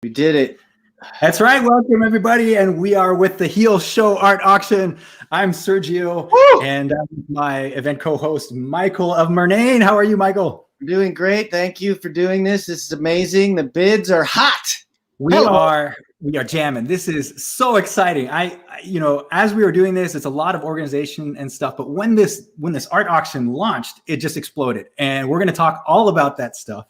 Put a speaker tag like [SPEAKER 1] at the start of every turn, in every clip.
[SPEAKER 1] We did it.
[SPEAKER 2] That's right. Welcome, everybody. And we are with the Heel Show Art Auction. I'm Sergio, and I'm my event co-host, Michael of Murnane. How are you, Michael?
[SPEAKER 1] I'm doing great. Thank you for doing this. This is amazing. The bids are hot.
[SPEAKER 2] We are jamming. This is so exciting. As we were doing this, it's a lot of organization and stuff. But when this art auction launched, it just exploded. And we're going to talk all about that stuff.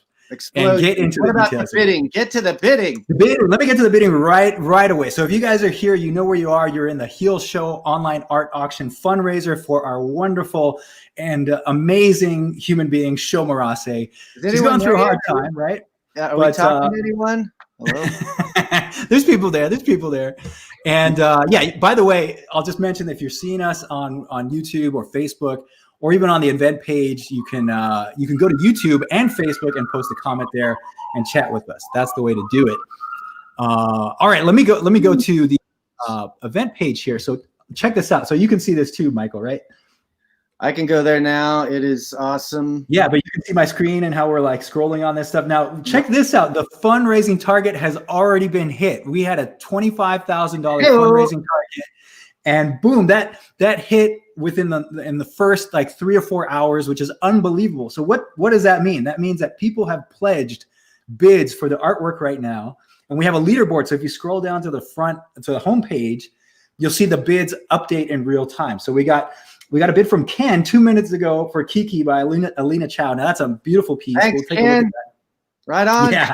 [SPEAKER 2] And get into the details.
[SPEAKER 1] The bidding? Get to the bidding.
[SPEAKER 2] Let me get to the bidding right away. So if you guys are here, you know where you are. You're in the Heel Show online art auction fundraiser for our wonderful and amazing human being, Show Marase. She's going through a hard time, right?
[SPEAKER 1] Yeah, are we talking to anyone? Hello?
[SPEAKER 2] There's people there. And by the way, I'll just mention that if you're seeing us on YouTube or Facebook, or even on the event page, you can go to YouTube and Facebook and post a comment there and chat with us. That's the way to do it. All right, let me go to the event page here. So check this out. So you can see this too, Michael, right?
[SPEAKER 1] I can go there now. It is awesome.
[SPEAKER 2] Yeah, but you can see my screen and how we're like scrolling on this stuff. Now, check this out. The fundraising target has already been hit. We had a $25,000 fundraising target. And boom, that hit within the first like 3 or 4 hours, which is unbelievable. So what does that mean? That means that people have pledged bids for the artwork right now, and we have a leaderboard. So if you scroll down to the front to the homepage, you'll see the bids update in real time. So we got a bid from Ken 2 minutes ago for Kiki by Alina Chow. Now that's a beautiful piece.
[SPEAKER 1] Thanks, we'll take Ken. A look at that. Right on.
[SPEAKER 2] Yeah.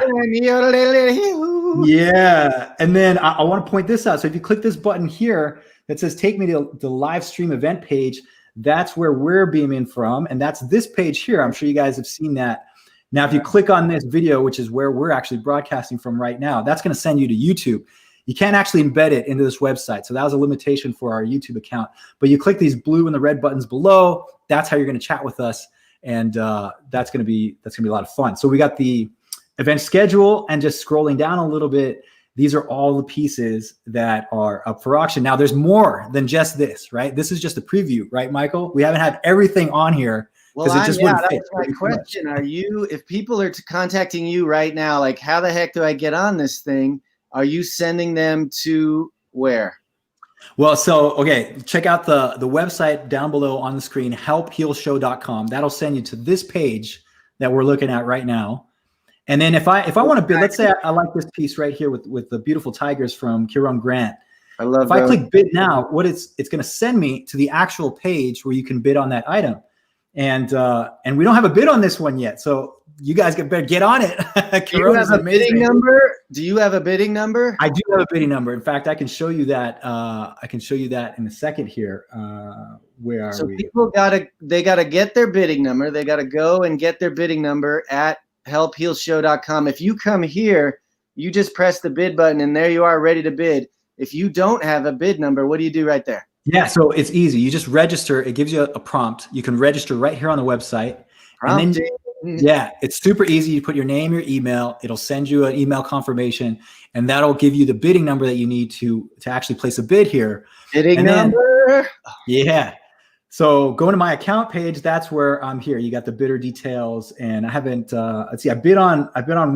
[SPEAKER 2] Yeah. And then I want to point this out. So if you click this button here that says take me to the live stream event page, that's where we're beaming from. And that's this page here. I'm sure you guys have seen that. Now, if you click on this video, which is where we're actually broadcasting from right now, that's going to send you to YouTube. You can't actually embed it into this website. So that was a limitation for our YouTube account. But you click these blue and the red buttons below. That's how you're going to chat with us. And that's going to be a lot of fun. So we got the event schedule, and just scrolling down a little bit, these are all the pieces that are up for auction. Now, there's more than just this, right? This is just a preview, right, Michael? We haven't had everything on here because it just wouldn't fit.
[SPEAKER 1] That's my question. If people are contacting you right now, like, how the heck do I get on this thing? Are you sending them to where?
[SPEAKER 2] Well, okay, check out the website down below on the screen, helphealshow.com. That'll send you to this page that we're looking at right now. And then if I want to bid, let's say I like this piece right here with the beautiful tigers from Kieran Grant.
[SPEAKER 1] I love that.
[SPEAKER 2] If I click bid now, it's going to send me to the actual page where you can bid on that item. And we don't have a bid on this one yet. So you guys better get on it.
[SPEAKER 1] Do you have a bidding number? Do you have a bidding number?
[SPEAKER 2] I do have a bidding number. In fact, I can show you that. I can show you that in a second here. Where are we?
[SPEAKER 1] So people gotta get their bidding number. They gotta go and get their bidding number at helphealshow.com. If you come here, you just press the bid button and there you are, ready to bid. If you don't have a bid number, what do you do right there?
[SPEAKER 2] Yeah, so it's easy. You just register. It gives you a prompt. You can register right here on the website. And then, it's super easy. You put your name, your email. It'll send you an email confirmation, and that'll give you the bidding number that you need to actually place a bid here.
[SPEAKER 1] Bidding number?
[SPEAKER 2] Yeah. So going to my account page, that's where I'm here. You got the bidder details, and I haven't. Let's see. I bid on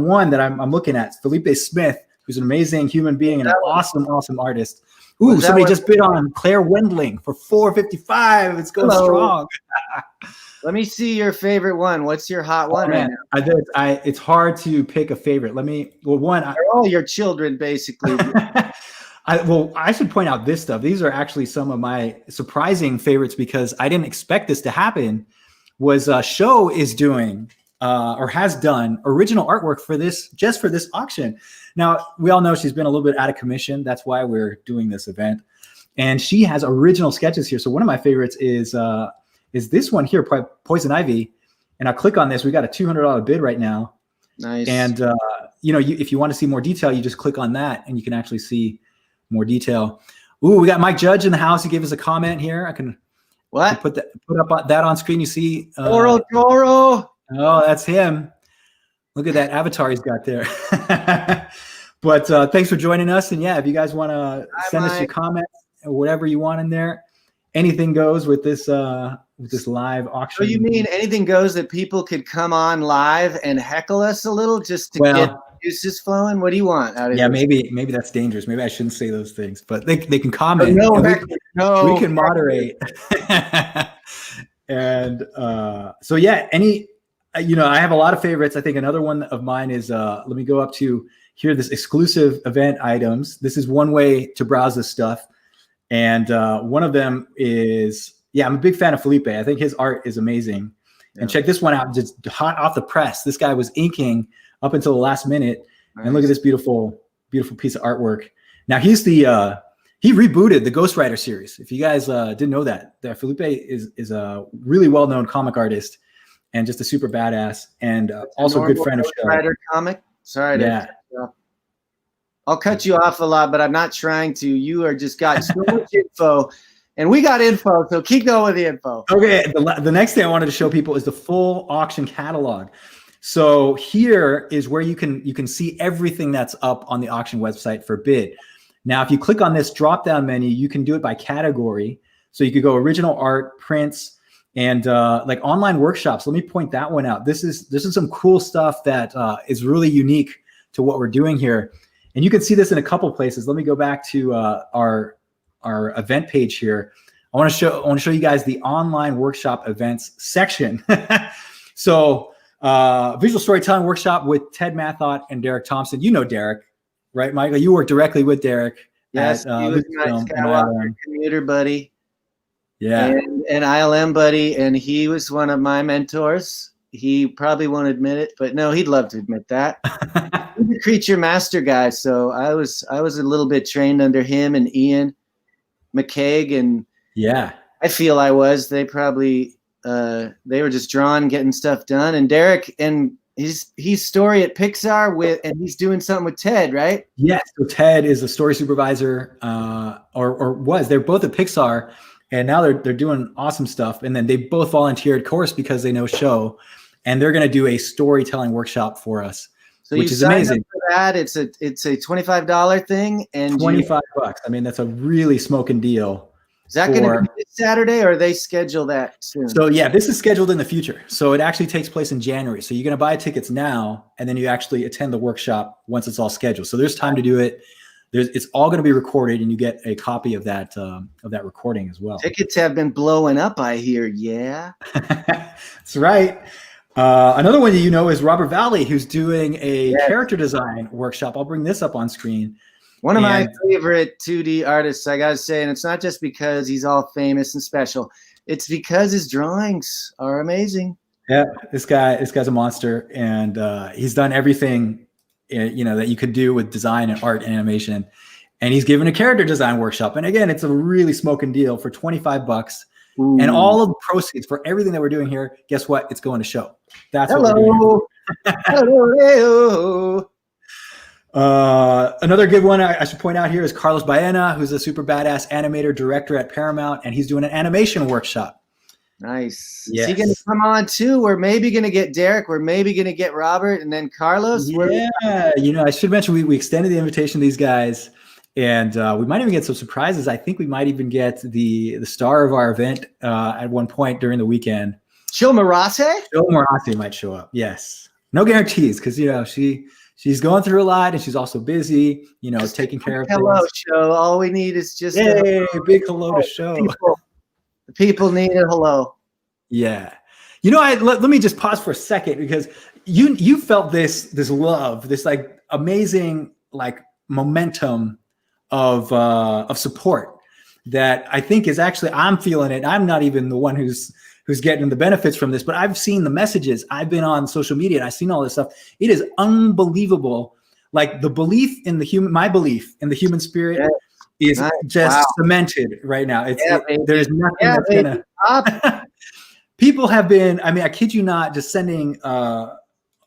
[SPEAKER 2] one that I'm looking at. Felipe Smith, who's an amazing human being and an awesome artist. Ooh, somebody just bid on Claire Wendling for $455. It's going strong.
[SPEAKER 1] Let me see your favorite one. What's your hot one right
[SPEAKER 2] now? It's hard to pick a favorite.
[SPEAKER 1] They're all your children, basically.
[SPEAKER 2] I should point out this stuff. These are actually some of my surprising favorites because I didn't expect this to happen. Show is doing or has done original artwork for this auction. Now, we all know she's been a little bit out of commission. That's why we're doing this event. And she has original sketches here. So one of my favorites is this one here, Poison Ivy. And I click on this. We got a $200 bid right now.
[SPEAKER 1] Nice.
[SPEAKER 2] And if you want to see more detail, you just click on that and you can actually see more detail. Ooh, we got Mike Judge in the house. He gave us a comment here. I can put up that on screen. You see
[SPEAKER 1] Toro.
[SPEAKER 2] Oh, that's him. Look at that avatar he's got there. But thanks for joining us. And yeah, if you guys want to send us your comments or whatever you want in there, anything goes with this live auction.
[SPEAKER 1] So you mean anything goes that people could come on live and heckle us a little just to get juices flowing? What do you want out of
[SPEAKER 2] Yeah,
[SPEAKER 1] this?
[SPEAKER 2] maybe that's dangerous. Maybe I shouldn't say those things, but they can comment.
[SPEAKER 1] No,
[SPEAKER 2] And we
[SPEAKER 1] no.
[SPEAKER 2] can moderate. And so yeah, I have a lot of favorites. I think another one of mine is let me go up to here, this exclusive event items. This is one way to browse this stuff. And one of them is, I'm a big fan of Felipe. I think his art is amazing. Yeah. And check this one out, just hot off the press. This guy was inking up until the last minute. Nice. And look at this beautiful, beautiful piece of artwork. Now he's he rebooted the Ghost Rider series. If you guys didn't know that Felipe is a really well-known comic artist and just a super badass, and also a good friend of the show.
[SPEAKER 1] Rider comic. Sorry to I'll cut you off a lot, but I'm not trying to. You are just got so much info, and we got info, so keep going with the info.
[SPEAKER 2] Okay, the next thing I wanted to show people is the full auction catalog. So here is where you can see everything that's up on the auction website for bid. Now, if you click on this drop-down menu, you can do it by category. So you could go original art, prints, and like online workshops. Let me point that one out. This is some cool stuff that is really unique to what we're doing here. And you can see this in a couple places. Let me go back to our event page here. I want to show you guys the online workshop events section. So visual storytelling workshop with Ted Mathot and Derek Thompson. You know Derek, right, Michael? You work directly with Derek.
[SPEAKER 1] Yes, he was my Skywalker commuter buddy.
[SPEAKER 2] Yeah,
[SPEAKER 1] and ILM buddy, and he was one of my mentors. He probably won't admit it, but no, he'd love to admit that. He's a creature master guy, so I was a little bit trained under him and Ian McCaig, and I feel I was. They probably they were just drawn, getting stuff done. And Derek and his story at Pixar and he's doing something with Ted, right?
[SPEAKER 2] Yes. So Ted is a story supervisor, or was. They're both at Pixar, and now they're doing awesome stuff. And then they both volunteered, of course, because they know show, and they're going to do a storytelling workshop for us. So which is amazing.
[SPEAKER 1] For that, it's a $25 thing, and
[SPEAKER 2] $25. I mean, that's a really smoking deal.
[SPEAKER 1] Is that going to be this Saturday, or they schedule that soon?
[SPEAKER 2] So yeah, this is scheduled in the future. So it actually takes place in January. So you're going to buy tickets now, and then you actually attend the workshop once it's all scheduled. So there's time to do it. It's all going to be recorded, and you get a copy of that recording as well.
[SPEAKER 1] Tickets have been blowing up, I hear. Yeah,
[SPEAKER 2] that's right. Another one that you know is Robert Valley, who's doing a character design workshop. I'll bring this up on screen.
[SPEAKER 1] One of my favorite 2D artists, I got to say, and it's not just because he's all famous and special. It's because his drawings are amazing.
[SPEAKER 2] Yeah, this guy's a monster, and he's done everything that you could do with design and art and animation. And he's given a character design workshop. And again, it's a really smoking deal for $25. Ooh. And all of the proceeds for everything that we're doing here, guess what? It's going to show. That's what we're doing.
[SPEAKER 1] Hello.
[SPEAKER 2] Another good one I should point out here is Carlos Baena, who's a super badass animator director at Paramount, and he's doing an animation workshop.
[SPEAKER 1] Nice. Yes. Is he going to come on too? We're maybe going to get Derek. We're maybe going to get Robert, and then Carlos.
[SPEAKER 2] Yeah. I should mention we extended the invitation to these guys. And we might even get some surprises. I think we might even get the star of our event at one point during the weekend.
[SPEAKER 1] Joe Marase?
[SPEAKER 2] Joe Marase might show up. Yes. No guarantees, because she's going through a lot, and she's also busy. Just taking care of
[SPEAKER 1] hello
[SPEAKER 2] things.
[SPEAKER 1] Show. All we need is just
[SPEAKER 2] a big hello to show.
[SPEAKER 1] The people need a hello.
[SPEAKER 2] Yeah. Let me just pause for a second, because you felt this love, this like amazing like momentum of support that I think is actually, I'm feeling it. I'm not even the one who's getting the benefits from this, but I've seen the messages. I've been on social media and I've seen all this stuff. It is unbelievable. Like the belief in my belief in the human spirit is just cemented right now. There's nothing that's gonna people have been, I kid you not, just sending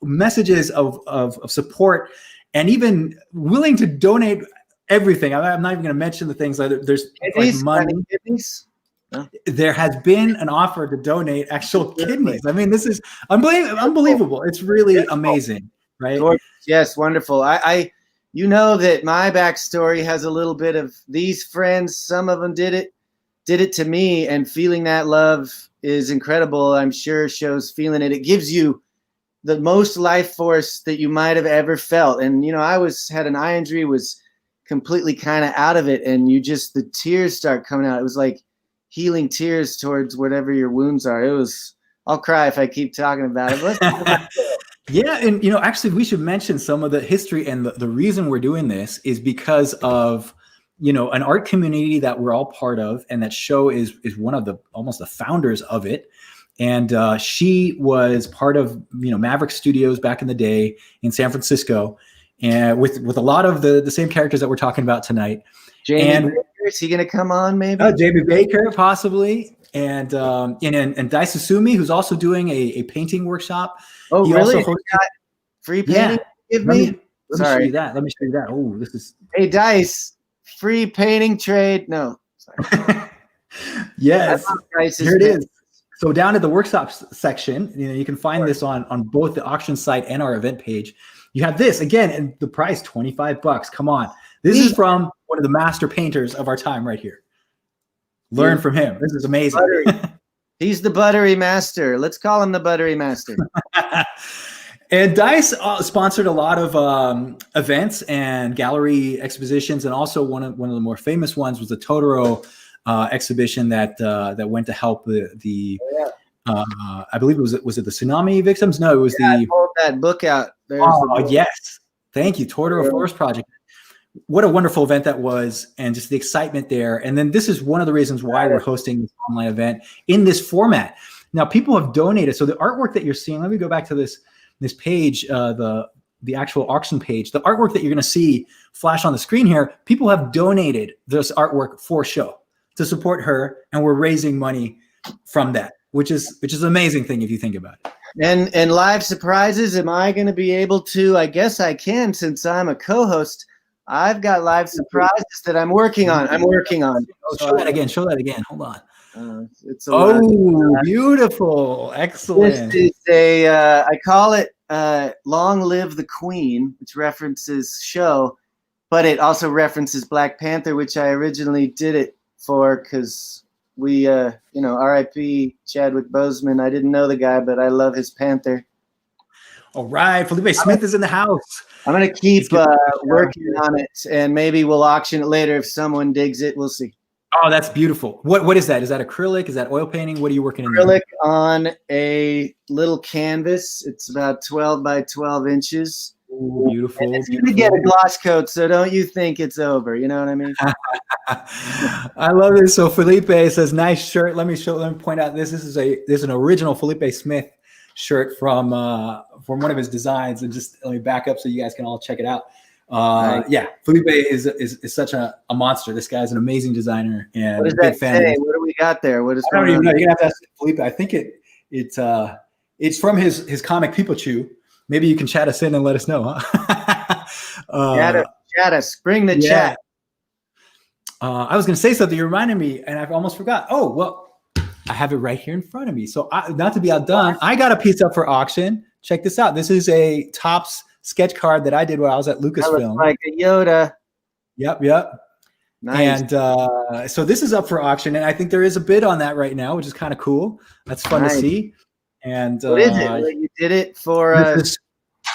[SPEAKER 2] messages of support, and even willing to donate everything. I'm not even going to mention the things like there's like money. No. There has been an offer to donate actual kidneys. This is unbelievable. It's really amazing, right?
[SPEAKER 1] Yes, wonderful. I that my backstory has a little bit of these friends. Some of them did it to me, and feeling that love is incredible. I'm sure shows feeling it. It gives you the most life force that you might have ever felt. And, you know, I had an eye injury, was completely kind of out of it. And the tears start coming out. It was like healing tears towards whatever your wounds are. I'll cry if I keep talking about it. Let's talk about
[SPEAKER 2] Yeah, and you know, actually, we should mention some of the history, and the reason we're doing this is because of, you know, an art community that we're all part of, and that show is one of the almost the founders of it. And she was part of, you know, Maverick Studios back in the day in San Francisco, and with a lot of the same characters that we're talking about tonight.
[SPEAKER 1] Jamie Baker, is he going to come on? Maybe
[SPEAKER 2] Jamie Baker, possibly, and Dai Susumi, who's also doing a painting workshop.
[SPEAKER 1] Oh,
[SPEAKER 2] he
[SPEAKER 1] really?
[SPEAKER 2] Also
[SPEAKER 1] got free painting? Yeah. Give me.
[SPEAKER 2] Let me show you that. Let me show you that. Oh, this is.
[SPEAKER 1] Hey, Dice, free painting trade. No. Sorry.
[SPEAKER 2] Yes. Here it is. So down at the workshops section, you know, you can find this on both the auction site and our event page. You have this again, and the price $25. Come on, this is from one of the master painters of our time right here. Learn from him. This is amazing.
[SPEAKER 1] He's the buttery master. Let's call him the buttery master.
[SPEAKER 2] And Dice sponsored a lot of events and gallery expositions, and also one of the more famous ones was the Totoro exhibition that went to help the I believe was it the tsunami victims? No, it was
[SPEAKER 1] I pulled that book out.
[SPEAKER 2] Yes, thank you, Totoro Forest Project. What a wonderful event that was, and just the excitement there. And then this is one of the reasons why we're hosting this online event in this format. Now, people have donated. So the artwork that you're seeing, let me go back to this page, the actual auction page. The artwork that you're going to see flash on the screen here, people have donated this artwork for show to support her, and we're raising money from that, which is an amazing thing if you think about it.
[SPEAKER 1] And live surprises, am I going to be able to? I guess I can, since I'm a co-host. I've got live surprises that I'm working on.
[SPEAKER 2] Oh, show that again. Hold on.
[SPEAKER 1] It's a
[SPEAKER 2] beautiful. Excellent.
[SPEAKER 1] This is I call it Long Live the Queen, which references show, but it also references Black Panther, which I originally did it for because we, R.I.P. Chadwick Boseman. I didn't know the guy, but I love his Panther.
[SPEAKER 2] All right. Felipe Smith is in the house.
[SPEAKER 1] I'm going to keep working on it, and maybe we'll auction it later if someone digs it. We'll see.
[SPEAKER 2] Oh, that's beautiful. What is that? Is that acrylic? Is that oil painting? What are you working in?
[SPEAKER 1] Acrylic on a little canvas. It's about 12 by 12 inches.
[SPEAKER 2] Ooh, beautiful.
[SPEAKER 1] And it's going to get a gloss coat, so don't you think it's over. You know what I mean?
[SPEAKER 2] I love this. So Felipe says, nice shirt. Let me point out this is an original Felipe Smith shirt from one of his designs, and just let me back up so you guys can all check it out. Yeah, Felipe is such a monster. This guy's an amazing designer, and
[SPEAKER 1] what does that say? What do we got there? What is?
[SPEAKER 2] I don't even know. You're gonna have to ask Felipe. I think it's from his comic Pikachu. Maybe you can chat us in and let us know, huh?
[SPEAKER 1] Chat us. Bring the chat.
[SPEAKER 2] I was gonna say something. You reminded me, and I've almost forgot. Oh well. I have it right here in front of me. So not to be outdone, I got a piece up for auction. Check this out. This is a Topps sketch card that I did while I was at Lucasfilm.
[SPEAKER 1] That looks like a Yoda.
[SPEAKER 2] Yep.
[SPEAKER 1] Nice.
[SPEAKER 2] And so this is up for auction, and I think there is a bid on that right now, which is kind of cool. That's fun to see. And
[SPEAKER 1] what is it? You did it for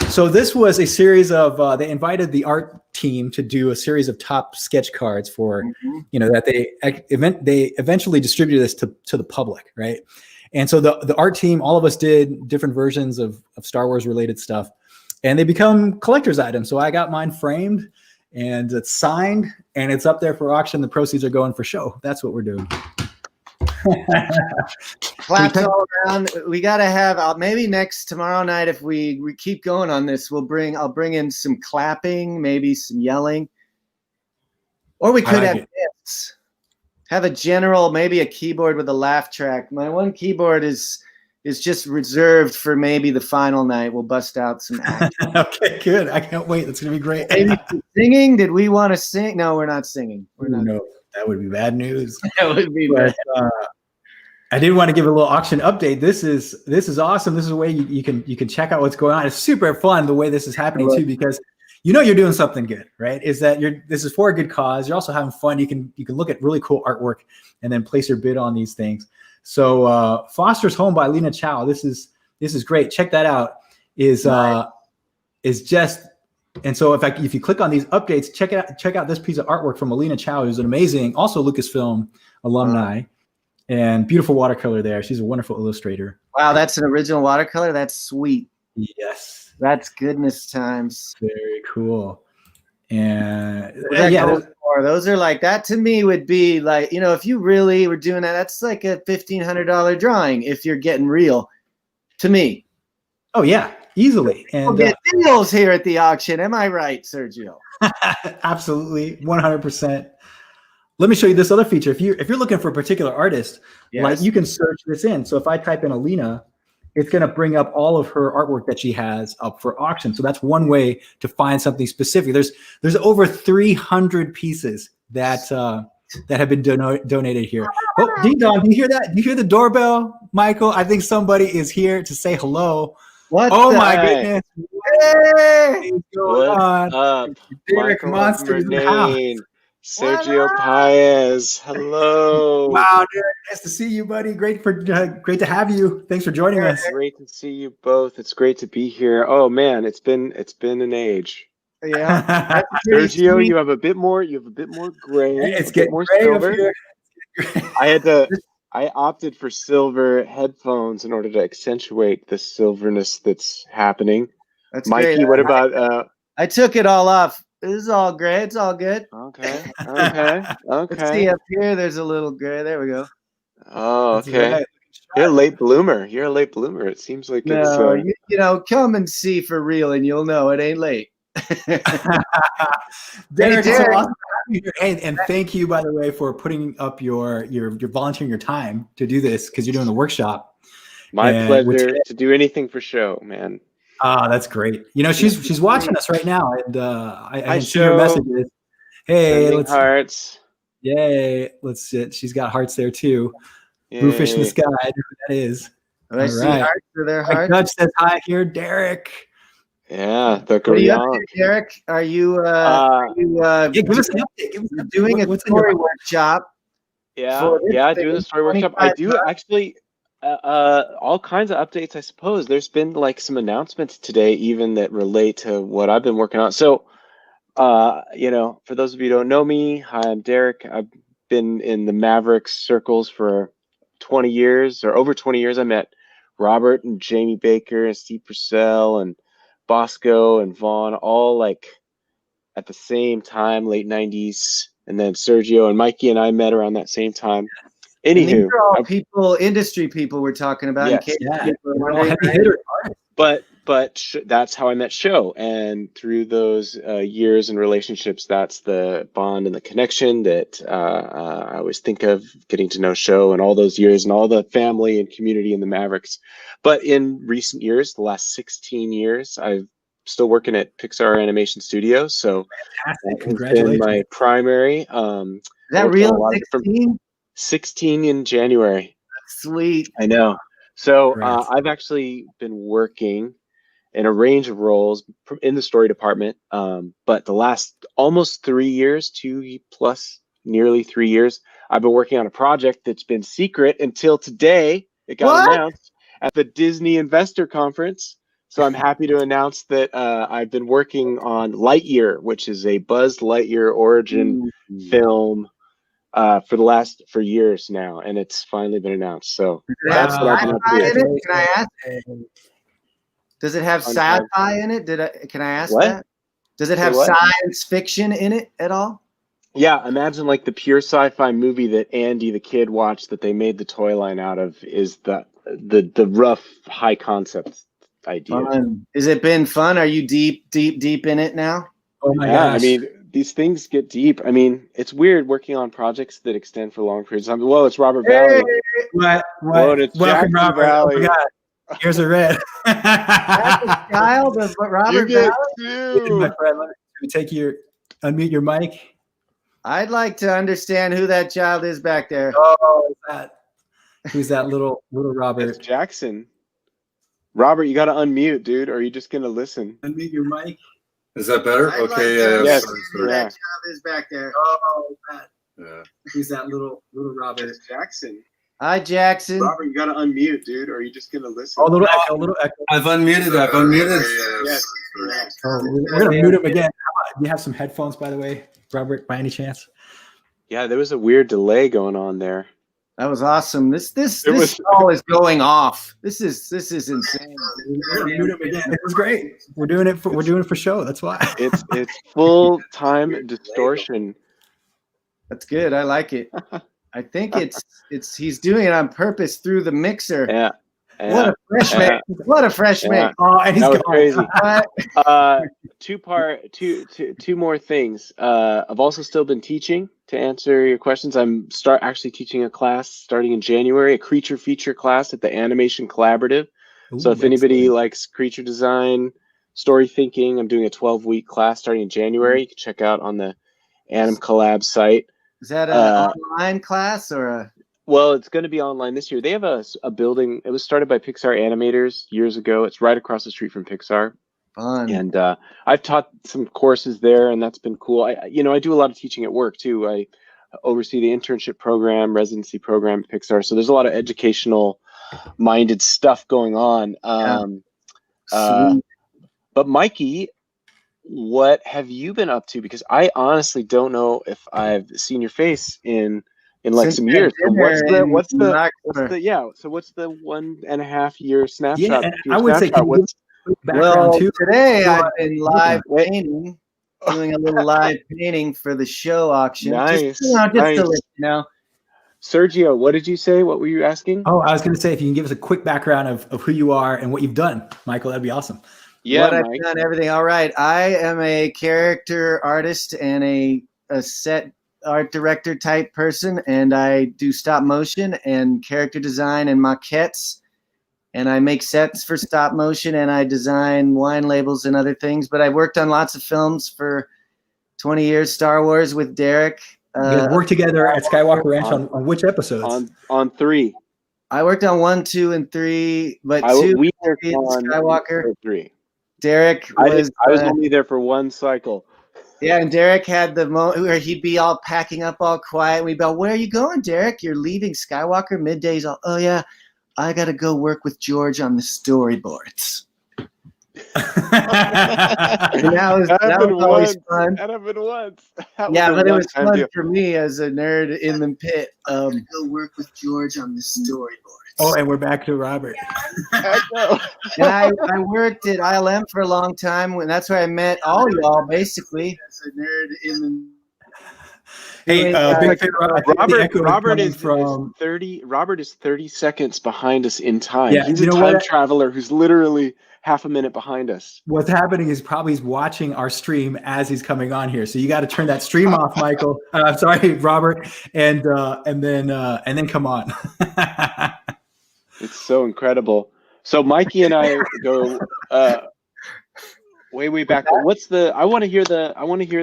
[SPEAKER 2] so this was a series of they invited the art team to do a series of top sketch cards for that they eventually distributed this to the public, right? And so the art team, all of us did different versions of Star Wars related stuff, and they become collector's items. So I got mine framed, and it's signed, and it's up there for auction. The proceeds are going for show. That's what we're doing.
[SPEAKER 1] Claps all around. We got to have maybe tomorrow night, if we keep going on this, I'll bring in some clapping, maybe some yelling, or we could have this. Have a general, maybe a keyboard with a laugh track. My one keyboard is just reserved for maybe the final night. We'll bust out some action.
[SPEAKER 2] Okay, good. I can't wait. That's gonna be great.
[SPEAKER 1] Maybe singing. Did we want to sing? No, we're not singing. We're not.
[SPEAKER 2] No, that would be bad news.
[SPEAKER 1] That would be bad.
[SPEAKER 2] I did want to give a little auction update. This is awesome. This is a way you can check out what's going on. It's super fun the way this is happening too, because you're doing something good, right? Is that this is for a good cause. You're also having fun. You can look at really cool artwork and then place your bid on these things. So Foster's Home by Lena Chow. This is great. Check that out. is just. And so if you click on these updates, check out this piece of artwork from Alina Chow, who's an amazing, also Lucasfilm alumni, and beautiful watercolor there. She's a wonderful illustrator.
[SPEAKER 1] Wow, that's an original watercolor. That's sweet.
[SPEAKER 2] Yes,
[SPEAKER 1] that's goodness times.
[SPEAKER 2] Very cool. And
[SPEAKER 1] those are like, that to me would be like, you know, if you really were doing that, that's like a $1,500 drawing if you're getting real, to me.
[SPEAKER 2] Oh yeah, easily. And
[SPEAKER 1] we'll get deals here at the auction. Am I right, Sergio?
[SPEAKER 2] Absolutely, 100%. Let me show you this other feature. If you're looking for a particular artist, like you can search this in. So if I type in Alina, it's going to bring up all of her artwork that she has up for auction. So that's one way to find something specific. There's over 300 pieces that have been donated here. Oh, ding dong! Do you hear that? Do you hear the doorbell, Michael? I think somebody is here to say hello.
[SPEAKER 1] What?
[SPEAKER 2] Oh my goodness!
[SPEAKER 1] Hey!
[SPEAKER 3] What's up?
[SPEAKER 2] Derek Monster in the house.
[SPEAKER 3] Sergio Paez, hello.
[SPEAKER 2] Wow, Derek, nice to see you, buddy. Great to have you. Thanks for joining us.
[SPEAKER 3] Great to see you both. It's great to be here. Oh man, it's been an age.
[SPEAKER 1] Yeah,
[SPEAKER 3] Sergio, you have a bit more gray.
[SPEAKER 2] It's getting
[SPEAKER 3] more
[SPEAKER 2] gray
[SPEAKER 3] silver. I opted for silver headphones in order to accentuate the silverness that's happening.
[SPEAKER 1] That's
[SPEAKER 3] Mikey,
[SPEAKER 1] great.
[SPEAKER 3] what about?
[SPEAKER 1] I took it all off. This is all gray. It's all good.
[SPEAKER 3] Okay.
[SPEAKER 1] Let's see up here. There's a little gray. There we go.
[SPEAKER 3] Oh, okay. Right. You're a late bloomer. It seems like
[SPEAKER 1] no, it's. You know, come and see for real, and you'll know it ain't late.
[SPEAKER 2] Derek, it's so awesome to have you here. And thank you, by the way, for putting up your volunteering your time to do this, because you're doing the workshop.
[SPEAKER 3] My pleasure to do anything for show, man.
[SPEAKER 2] Ah, that's great. You know, she's watching us right now, and I see her messages. Hey, let's
[SPEAKER 3] hearts.
[SPEAKER 2] Yay! Let's sit. She's got hearts there too. Yay. Bluefish in the sky. I know who that is.
[SPEAKER 1] Oh, I see hearts. Are there hearts?
[SPEAKER 2] Judge says hi here, Derek.
[SPEAKER 3] Yeah,
[SPEAKER 1] what are you up to, Derek? Are you?
[SPEAKER 2] Give us an update. Give us an update.
[SPEAKER 1] Doing a story workshop.
[SPEAKER 3] Yeah, doing the story workshop. I do actually. All kinds of updates, I suppose. There's been like some announcements today even that relate to what I've been working on. So, you know, for those of you who don't know me, hi, I'm Derek. I've been in the Mavericks circles for 20 years or over 20 years. I met Robert and Jamie Baker and Steve Purcell and Bosco and Vaughn all like at the same time, late 90s. And then Sergio and Mikey and I met around that same time. Anywho,
[SPEAKER 1] these are all industry people we're talking about.
[SPEAKER 3] Yes, But that's how I met Show, and through those years and relationships, that's the bond and the connection that I always think of, getting to know Show and all those years and all the family and community in the Mavericks. But in recent years, the last 16 years, I'm still working at Pixar Animation Studios. So
[SPEAKER 2] congratulations!
[SPEAKER 3] My primary.
[SPEAKER 1] Is that real?
[SPEAKER 3] 16 in January.
[SPEAKER 1] Sweet.
[SPEAKER 3] I know. So I've actually been working in a range of roles in the story department. But the last almost 3 years, nearly 3 years, I've been working on a project that's been secret until today. It got announced at the Disney Investor Conference. So I'm happy to announce that I've been working on Lightyear, which is a Buzz Lightyear origin film. For years now, and it's finally been announced. So that's what I've been up to.
[SPEAKER 1] Can I ask? Does it have sci-fi in it? Can I ask that? Does it have science fiction in it at all?
[SPEAKER 3] Yeah, imagine like the pure sci-fi movie that Andy the kid watched that they made the toy line out of is the rough high concept idea.
[SPEAKER 1] Fun. Has it been fun? Are you deep in it now?
[SPEAKER 2] Oh my gosh.
[SPEAKER 3] I mean, these things get deep. I mean, it's weird working on projects that extend for long periods of time. Well, it's Robert Valley.
[SPEAKER 2] What?
[SPEAKER 3] It's
[SPEAKER 2] welcome, Robert.
[SPEAKER 3] Valley.
[SPEAKER 2] Oh my God. Here's a red.
[SPEAKER 1] That's a child of Robert Valley.
[SPEAKER 2] My friend, let me unmute your mic.
[SPEAKER 1] I'd like to understand who that child is back there.
[SPEAKER 2] Oh, who's that little Robert?
[SPEAKER 3] It's Jackson. Robert, you got to unmute, dude. Or are you just gonna listen?
[SPEAKER 2] Unmute your mic.
[SPEAKER 4] Is that better? Okay.
[SPEAKER 3] Yes.
[SPEAKER 1] Who that child is back there?
[SPEAKER 2] Oh, that. Yeah. Who's that little Robert?
[SPEAKER 3] It's Jackson.
[SPEAKER 1] Hi, Jackson.
[SPEAKER 3] Robert, you gotta unmute, dude, or are you just gonna listen?
[SPEAKER 2] Oh, a little echo, a little echo.
[SPEAKER 4] I've unmuted.
[SPEAKER 3] Yes.
[SPEAKER 2] Oh, we're gonna mute him again. Do you have some headphones, by the way, Robert, by any chance?
[SPEAKER 3] Yeah, there was a weird delay going on there.
[SPEAKER 1] That was awesome. This show is going off. This is insane.
[SPEAKER 2] We're gonna mute him again. It was great. We're doing it for show. That's why.
[SPEAKER 3] It's full time distortion.
[SPEAKER 1] That's good. I like it. I think he's doing it on purpose through the mixer.
[SPEAKER 3] Yeah.
[SPEAKER 1] What a freshman! What a freshman!
[SPEAKER 3] Yeah.
[SPEAKER 2] Oh, and he's
[SPEAKER 3] That was
[SPEAKER 2] gone.
[SPEAKER 3] crazy. Two more things. I've also still been teaching. To answer your questions, I'm actually teaching a class starting in January, a creature feature class at the Animation Collaborative.
[SPEAKER 2] Ooh,
[SPEAKER 3] So if anybody
[SPEAKER 2] excellent.
[SPEAKER 3] likes creature design, story thinking, I'm doing a 12-week class starting in January. You can check out on the Anim Collab site.
[SPEAKER 1] Is that an online class or a?
[SPEAKER 3] Well, it's going to be online this year. They have a building. It was started by Pixar animators years ago. It's right across the street from Pixar.
[SPEAKER 1] Fun.
[SPEAKER 3] And I've taught some courses there, and that's been cool. I do a lot of teaching at work too. I oversee the internship program, residency program at Pixar. So there's a lot of educational minded stuff going on. But Mikey, what have you been up to? Because I honestly don't know if I've seen your face in like
[SPEAKER 1] Since
[SPEAKER 3] some years. So what's the 1.5 year snapshot?
[SPEAKER 2] Yeah, and I would say, can you give background
[SPEAKER 1] well,
[SPEAKER 2] too?
[SPEAKER 1] today I've been live painting, doing a little live painting for the show auction.
[SPEAKER 3] Nice.
[SPEAKER 1] Just to let you know.
[SPEAKER 3] Sergio, what did you say? What were you asking?
[SPEAKER 2] Oh, I was going to say, if you can give us a quick background of who you are and what you've done, Michael, that'd be awesome.
[SPEAKER 3] Yeah,
[SPEAKER 1] what
[SPEAKER 3] Mike.
[SPEAKER 1] I've done, everything. All right. I am a character artist and a set art director type person, and I do stop motion and character design and maquettes, and I make sets for stop motion, and I design wine labels and other things. But I've worked on lots of films for 20 years. Star Wars with Derek.
[SPEAKER 2] You guys work together at Skywalker Ranch on which episodes?
[SPEAKER 3] On 3.
[SPEAKER 1] I worked on 1, 2, and 3, but
[SPEAKER 3] we worked
[SPEAKER 1] in
[SPEAKER 3] on
[SPEAKER 1] Skywalker.
[SPEAKER 3] 3.
[SPEAKER 1] Derek
[SPEAKER 3] I
[SPEAKER 1] was
[SPEAKER 3] only there for one cycle.
[SPEAKER 1] Yeah, and Derek had the moment where he'd be all packing up all quiet. And we'd be all, where are you going, Derek? You're leaving Skywalker? Middays, all, oh, yeah, I got to go work with George on the storyboards. that was always fun.
[SPEAKER 3] That happened once.
[SPEAKER 1] Yeah, but it was fun for me as a nerd in the pit. Go work with George on the storyboards.
[SPEAKER 2] Oh, and we're back to Robert.
[SPEAKER 1] And I worked at ILM for a long time. That's where I met all y'all, basically. As a nerd in the.
[SPEAKER 2] Hey, big favor,
[SPEAKER 3] Robert is 30 seconds behind us in time.
[SPEAKER 2] Yeah,
[SPEAKER 3] he's a time traveler who's literally half a minute behind us.
[SPEAKER 2] What's happening is he's watching our stream as he's coming on here. So you got to turn that stream off, Michael. Sorry, Robert, and then come on.
[SPEAKER 3] It's so incredible. So Mikey and I go way back. I want to hear the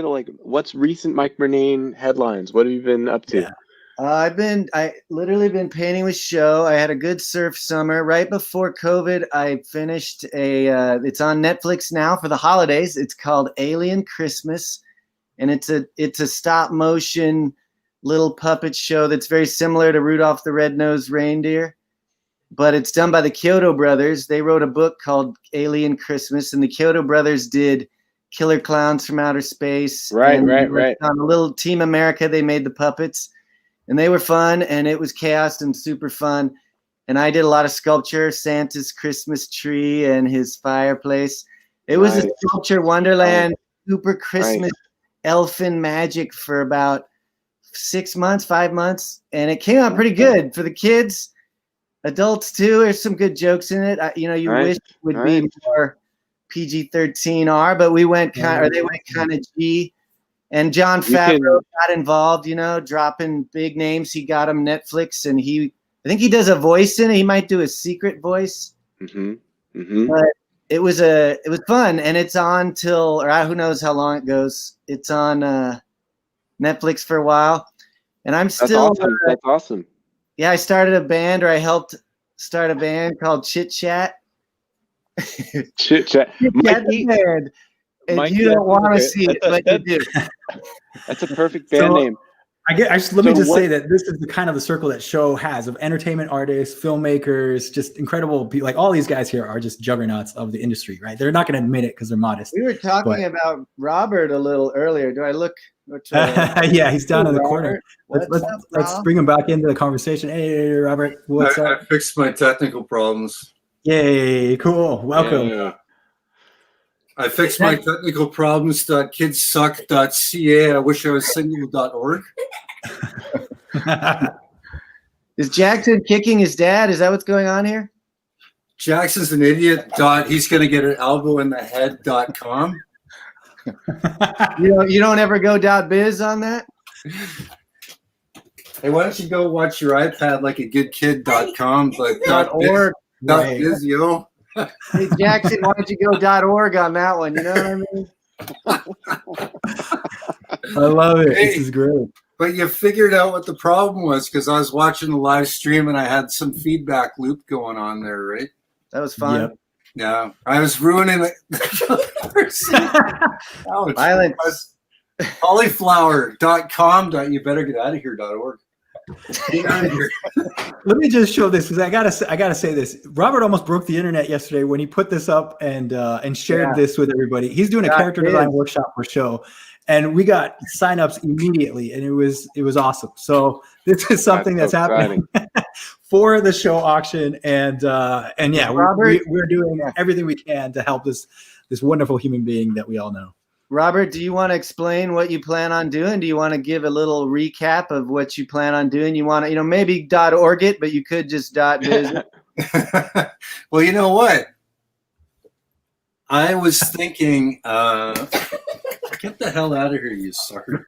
[SPEAKER 3] like what's recent Mike Murnane headlines. What have you been up to?
[SPEAKER 1] Yeah. I literally been painting with show. I had a good surf summer. Right before COVID, I finished it's on Netflix now for the holidays. It's called Alien Christmas, and it's a stop motion little puppet show that's very similar to Rudolph the Red-Nosed Reindeer. But it's done by the Kyoto Brothers. They wrote a book called Alien Christmas, and the Kyoto Brothers did Killer Clowns from Outer Space.
[SPEAKER 3] Right.
[SPEAKER 1] On a little Team America, they made the puppets, and they were fun, and it was chaos and super fun. And I did a lot of sculpture, Santa's Christmas tree and his fireplace. It was a sculpture wonderland, super Christmas elfin magic for about 5 months, and it came out pretty good for the kids. Adults too. There's some good jokes in it. You wish it would be more PG-13 R, but they went kind of G. And John Favreau got involved. Dropping big names. He got him Netflix, and I think he does a voice in it. He might do a secret voice.
[SPEAKER 3] Mm-hmm.
[SPEAKER 1] But it was fun, and it's on till who knows how long it goes. It's on Netflix for a while, and I'm still.
[SPEAKER 3] That's awesome.
[SPEAKER 1] Yeah, I started a band, or I helped start a band called Chit Chat.
[SPEAKER 3] Chit Chat.
[SPEAKER 1] Mikey, band. And you don't want to see it, but you do.
[SPEAKER 3] That's a perfect band name.
[SPEAKER 2] Let me just say that this is the kind of the circle that show has of entertainment artists, filmmakers, just incredible people. Like all these guys here are just juggernauts of the industry, right? They're not going to admit it because they're modest.
[SPEAKER 1] We were talking about Robert a little earlier. Do I look?
[SPEAKER 2] Yeah, he's down in the corner.
[SPEAKER 1] Let's
[SPEAKER 2] bring him back into the conversation. Hey, Robert, what's up?
[SPEAKER 4] I fixed my technical problems.
[SPEAKER 2] Yay, cool. Welcome.
[SPEAKER 4] Yeah. I fixed my technical problems.kidssuck.ca. I wish I was single.org.
[SPEAKER 1] Is Jackson kicking his dad? Is that what's going on here?
[SPEAKER 4] Jackson's an idiot. He's going to get an elbow in the head.com.
[SPEAKER 1] You don't ever go .biz on that?
[SPEAKER 4] Hey, why don't you go watch your iPad like a good kid.com, but
[SPEAKER 1] .org.
[SPEAKER 4] .biz, yo.
[SPEAKER 1] Hey, Jackson, why don't you go .org on that one? You know what I mean?
[SPEAKER 2] I love it. Hey, this is great.
[SPEAKER 4] But you figured out what the problem was because I was watching the live stream and I had some feedback loop going on there, right?
[SPEAKER 1] That was fun.
[SPEAKER 2] Yep.
[SPEAKER 4] Yeah, I was ruining it.
[SPEAKER 1] Violence.
[SPEAKER 4] Cauliflower.com. You better get out of here.org. Get out of here.
[SPEAKER 2] Let me just show this because I gotta say this. Robert almost broke the internet yesterday when he put this up and shared this with everybody. He's doing a character design workshop for show, and we got signups immediately, and it was awesome. So this is something that's happening for the show auction, and yeah,
[SPEAKER 1] Robert,
[SPEAKER 2] we're doing everything we can to help this wonderful human being that we all know.
[SPEAKER 1] Robert, do you want to explain what you plan on doing? Do you want to give a little recap of what you plan on doing? You want to, maybe .org it, but you could just .biz.
[SPEAKER 4] Well, you know what? I was thinking, get the hell out of here, you sucker.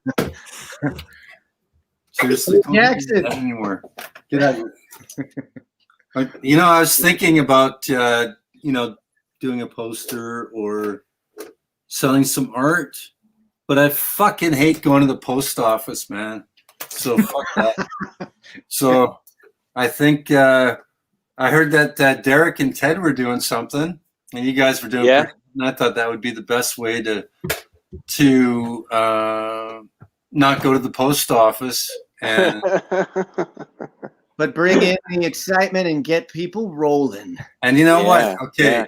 [SPEAKER 4] Seriously,
[SPEAKER 1] Jackson.
[SPEAKER 4] Don't do that anymore. Get out of here. But, I was thinking about, doing a poster or selling some art, but I fucking hate going to the post office, man. So fuck that. So I think I heard that Derek and Ted were doing something, and you guys were doing.
[SPEAKER 3] Yeah.
[SPEAKER 4] And I thought that would be the best way to not go to the post office and.
[SPEAKER 1] But bring in the excitement and get people rolling.
[SPEAKER 4] And you know what? Okay. Yeah.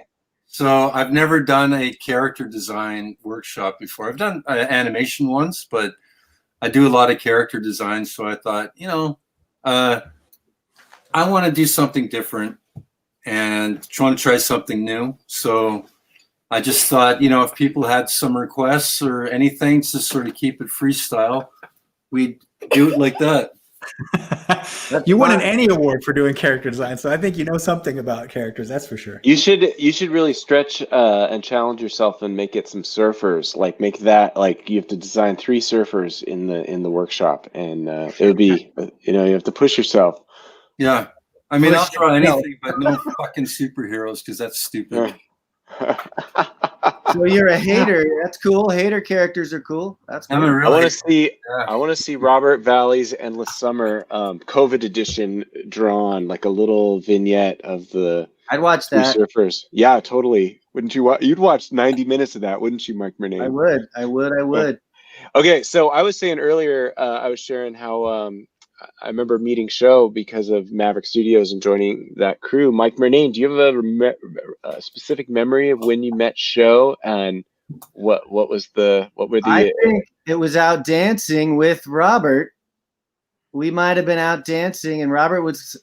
[SPEAKER 4] So I've never done a character design workshop before. I've done animation ones, but I do a lot of character design. So I thought, I want to do something different and want to try something new. So I just thought, if people had some requests or anything to sort of keep it freestyle, we'd do it like that.
[SPEAKER 2] You won an Annie Award for doing character design, so I think you know something about characters. That's for sure.
[SPEAKER 3] You should really stretch and challenge yourself and make it some surfers. Like make that like you have to design 3 surfers in the workshop, and it would be you have to push yourself.
[SPEAKER 4] Yeah, I mean I'll try anything, but no fucking superheroes because that's stupid.
[SPEAKER 1] So you're a hater. That's cool. Hater characters are cool. That's cool.
[SPEAKER 3] I want to see Robert Valley's Endless Summer COVID edition drawn, like a little vignette of the.
[SPEAKER 1] I'd watch that.
[SPEAKER 3] Surfers. Yeah, totally. Wouldn't you? You'd watch 90 minutes of that, wouldn't you, Mike Murnane?
[SPEAKER 1] I would.
[SPEAKER 3] Okay, so I was saying earlier, I was sharing how I remember meeting Show because of Maverick Studios and joining that crew. Mike Murnane, do you have a specific memory of when you met Show and what were the?
[SPEAKER 1] I think it was out dancing with Robert. We might have been out dancing, and Robert was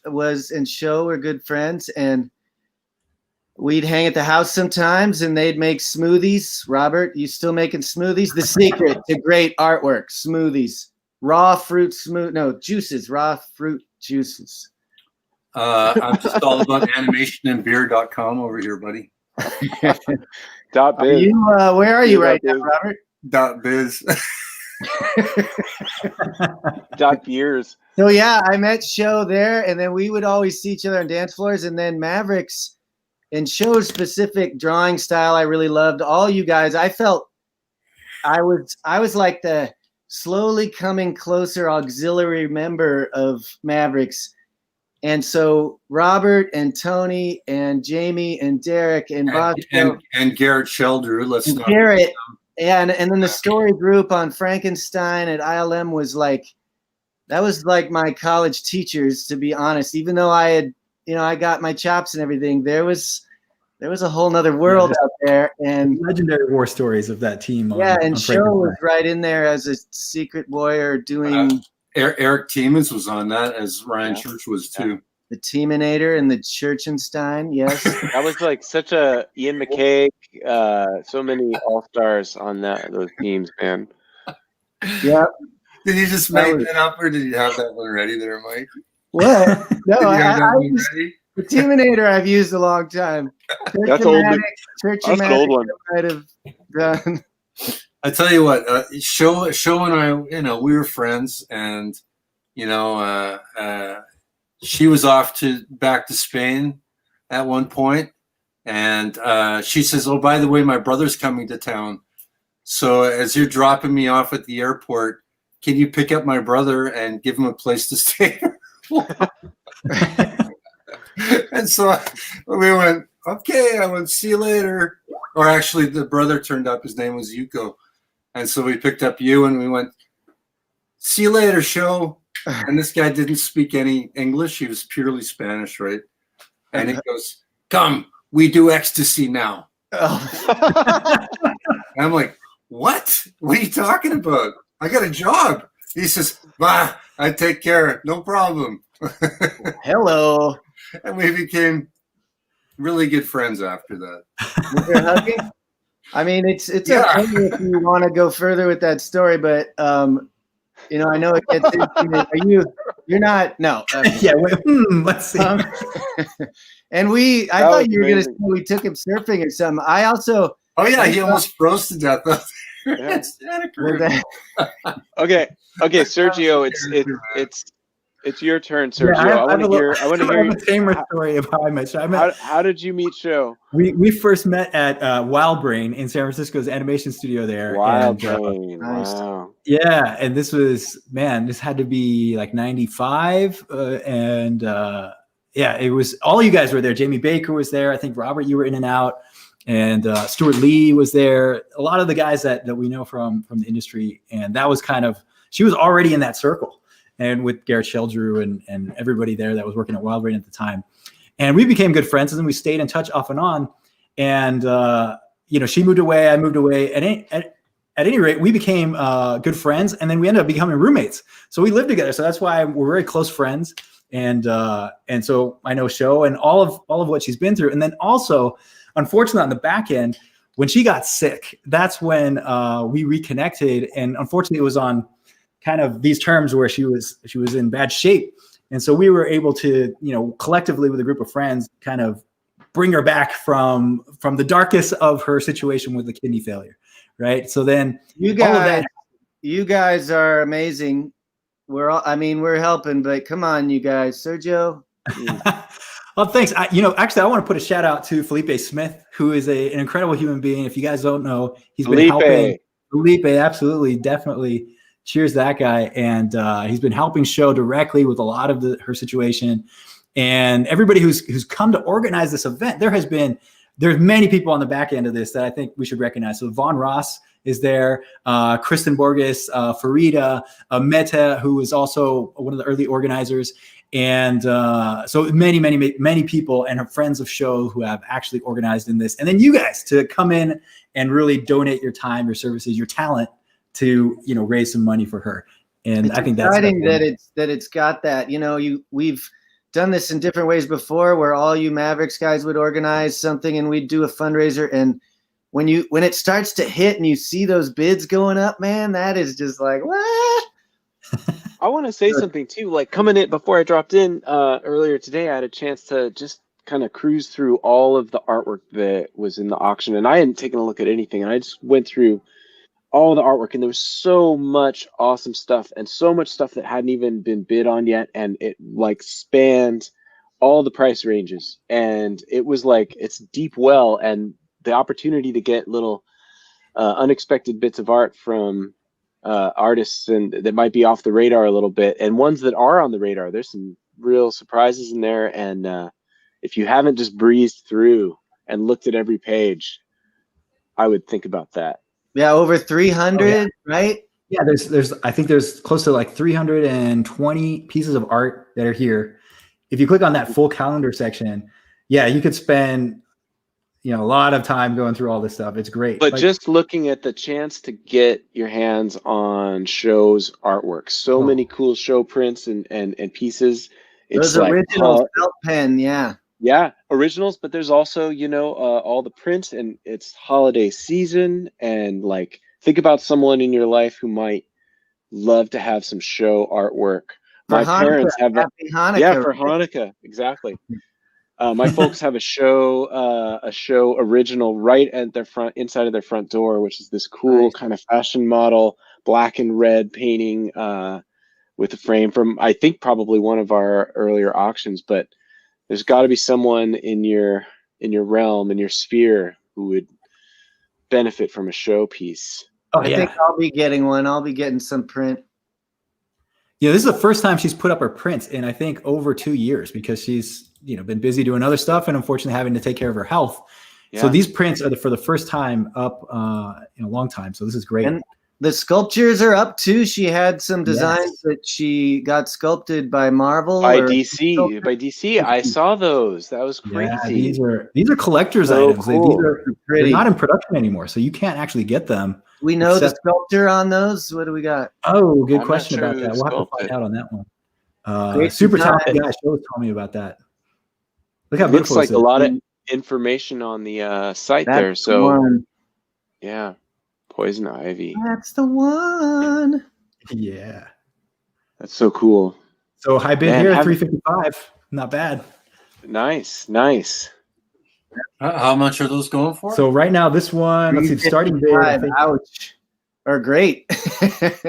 [SPEAKER 1] and Show were good friends, and we'd hang at the house sometimes, and they'd make smoothies. Robert, you still making smoothies? The secret to great artwork: smoothies. Raw fruit juices, raw fruit juices.
[SPEAKER 4] I'm just all about animationandbeer.com over here, buddy.
[SPEAKER 3] .biz.
[SPEAKER 1] Where are you right now, Robert?
[SPEAKER 4] .biz.
[SPEAKER 3] .beers.
[SPEAKER 1] So yeah, I met Show there, and then we would always see each other on dance floors, and then Mavericks and Show's specific drawing style I really loved. All you guys, I felt I was like the slowly coming closer auxiliary member of Mavericks. And so Robert and Tony and Jamie and Derek and Bosco
[SPEAKER 4] and Garrett Shelder.
[SPEAKER 1] And then the story group on Frankenstein at ILM was like that was like my college teachers, to be honest. Even though I had, I got my chops and everything, there was a whole nother world out there, and
[SPEAKER 2] legendary war stories of that team.
[SPEAKER 1] And Show was right in there as a secret warrior doing.
[SPEAKER 4] Eric Tiemens was on that, as Ryan Church was too.
[SPEAKER 1] The Teaminator and the Churchenstein, yes.
[SPEAKER 3] That was like such a Ian McKay, so many all-stars on those teams, man.
[SPEAKER 1] Yeah.
[SPEAKER 4] Did you just make that up, or did you have that one ready there, Mike?
[SPEAKER 1] What? No, the Teaminator I've used a long time.
[SPEAKER 3] That's old. That's an old one.
[SPEAKER 1] Might have done.
[SPEAKER 4] I tell you what, Show and I, we were friends, and she was off back to Spain at one point, and she says, "Oh, by the way, my brother's coming to town. So as you're dropping me off at the airport, can you pick up my brother and give him a place to stay?" And so we went, "Okay." I went, "See you later." Or actually, the brother turned up. His name was Yuko. And so we picked up you, and we went, "See you later, Show." And this guy didn't speak any English. He was purely Spanish, right? And he goes, "Come, we do ecstasy now." Oh. I'm like, "What? What are you talking about? I got a job." He says, "Bah, I take care. No problem."
[SPEAKER 1] Hello.
[SPEAKER 4] And we became really good friends after that.
[SPEAKER 1] You're hugging? I mean, it's okay if you want to go further with that story, but I know it gets intimate. You're not? No.
[SPEAKER 2] Let's see.
[SPEAKER 1] And I thought you were going to say we took him surfing or something. I also.
[SPEAKER 4] Oh yeah, he almost froze to death.
[SPEAKER 3] Yeah. Okay, Sergio, it's your turn, Sergio.
[SPEAKER 2] Yeah,
[SPEAKER 3] I want to hear
[SPEAKER 2] a famous story of how I met Show.
[SPEAKER 3] How did you meet Show?
[SPEAKER 2] We first met at WildBrain in San Francisco's animation studio there.
[SPEAKER 3] WildBrain, wow.
[SPEAKER 2] Yeah, and this had to be like 95, it was all you guys were there. Jamie Baker was there. I think Robert, you were in and out, and Stuart Lee was there. A lot of the guys that we know from the industry, and that was she was already in that circle. And with Garrett Sheldrew and everybody there that was working at WildBrain at the time. And we became good friends, and then we stayed in touch off and on. And, she moved away, I moved away. At any rate, we became good friends, and then we ended up becoming roommates. So we lived together. So that's why we're very close friends. And so I know Show and all of what she's been through. And then also, unfortunately, on the back end, when she got sick, that's when we reconnected. And unfortunately, it was on kind of these terms where she was in bad shape. And so we were able to, collectively with a group of friends, kind of bring her back from the darkest of her situation with the kidney failure. Right. So then
[SPEAKER 1] you guys are amazing. We're helping, but come on, you guys, Sergio.
[SPEAKER 2] Well, thanks. Actually, I want to put a shout out to Felipe Smith, who is an incredible human being. If you guys don't know, he's been helping. Felipe, absolutely, definitely. Cheers, that guy. And he's been helping Show directly with a lot of her situation. And everybody who's come to organize this event, there's many people on the back end of this that I think we should recognize. So Vaughn Ross is there, Kristen Borges, Farida, Meta, who is also one of the early organizers. And so many people and her friends of Show who have actually organized in this. And then you guys to come in and really donate your time, your services, your talent to raise some money for her. And I think that's
[SPEAKER 1] exciting that it's got that. We've done this in different ways before, where all you Mavericks guys would organize something and we'd do a fundraiser. And when it starts to hit and you see those bids going up, man, that is just like, what?
[SPEAKER 3] I want to say something too. Like coming in before I dropped in earlier today, I had a chance to just kind of cruise through all of the artwork that was in the auction, and I hadn't taken a look at anything. And I just went through all the artwork, and there was so much awesome stuff and so much stuff that hadn't even been bid on yet, and it like spanned all the price ranges, and it was like it's deep well, and the opportunity to get little unexpected bits of art from artists and that might be off the radar a little bit, and ones that are on the radar. There's some real surprises in there, and if you haven't just breezed through and looked at every page, I would think about that.
[SPEAKER 1] Yeah, over 300, right?
[SPEAKER 2] Yeah, I think there's close to like 320 pieces of art that are here. If you click on that full calendar section, yeah, you could spend a lot of time going through all this stuff. It's great.
[SPEAKER 3] But just looking at the chance to get your hands on Show's artwork, so many cool show prints and pieces. It's
[SPEAKER 1] those original felt pen, yeah.
[SPEAKER 3] Yeah, originals, but there's also, all the prints, and it's holiday season, and like think about someone in your life who might love to have some show artwork. My parents have
[SPEAKER 1] Happy Hanukkah.
[SPEAKER 3] Yeah, for Hanukkah, exactly. My folks have a show original right at their inside of their front door, which is this cool kind of fashion model, black and red painting with a frame from, I think, probably one of our earlier auctions. But there's got to be someone in your realm, in your sphere, who would benefit from a show piece.
[SPEAKER 1] Oh, I think I'll be getting one. I'll be getting some print.
[SPEAKER 2] This is the first time she's put up her prints in, I think, over 2 years, because she's been busy doing other stuff and unfortunately having to take care of her health. Yeah. So these prints are for the first time up in a long time. So this is great.
[SPEAKER 1] And the sculptures are up too. She had some designs that she got sculpted by Marvel.
[SPEAKER 3] By DC. I saw those. That was crazy.
[SPEAKER 2] Yeah, these are collector's items. Cool. They're not in production anymore, so you can't actually get them.
[SPEAKER 1] We know the sculptor on those. What do we got?
[SPEAKER 2] Oh, good question about that. We'll have to find out on that one. Super talented guy. Show told me about that. Look how beautiful.
[SPEAKER 3] Looks like a lot of information on the site there. So yeah, poison ivy.
[SPEAKER 1] That's the one.
[SPEAKER 2] Yeah,
[SPEAKER 3] that's so cool.
[SPEAKER 2] So high bid here, 355. Not bad.
[SPEAKER 3] Nice.
[SPEAKER 4] How much are those going for?
[SPEAKER 2] So right now, this one, let's see, starting bid.
[SPEAKER 1] Ouch. Or great.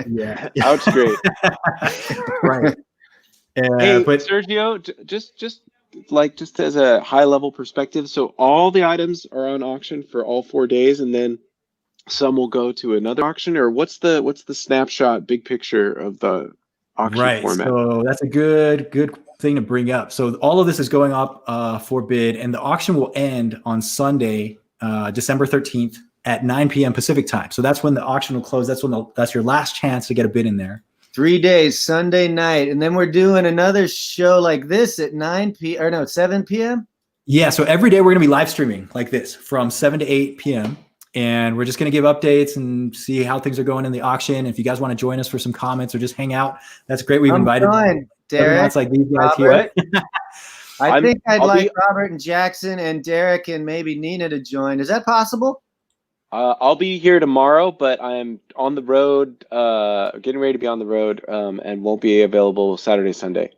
[SPEAKER 2] Yeah.
[SPEAKER 3] Ouch, great.
[SPEAKER 2] Right.
[SPEAKER 3] Hey, but Sergio, just as a high level perspective, so all the items are on auction for all 4 days, and then some will go to another auction, or what's the snapshot, big picture of the auction format?
[SPEAKER 2] So that's a good thing to bring up. So all of this is going up for bid, and the auction will end on Sunday, December 13th at 9 p.m. Pacific time. So that's when the auction will close. That's your last chance to get a bid in there.
[SPEAKER 1] 3 days, Sunday night, and then we're doing another show like this at 7 p.m.
[SPEAKER 2] Yeah, so every day we're going to be live streaming like this from 7 to 8 p.m. And we're just going to give updates and see how things are going in the auction. If you guys want to join us for some comments or just hang out, that's great. We've invited
[SPEAKER 1] Derek.
[SPEAKER 2] That's like these guys here.
[SPEAKER 1] I think I'd like Robert and Jackson and Derek and maybe Nina to join. Is that possible?
[SPEAKER 3] I'll be here tomorrow, but I'm on the road, getting ready to be on the road, and won't be available Saturday, Sunday.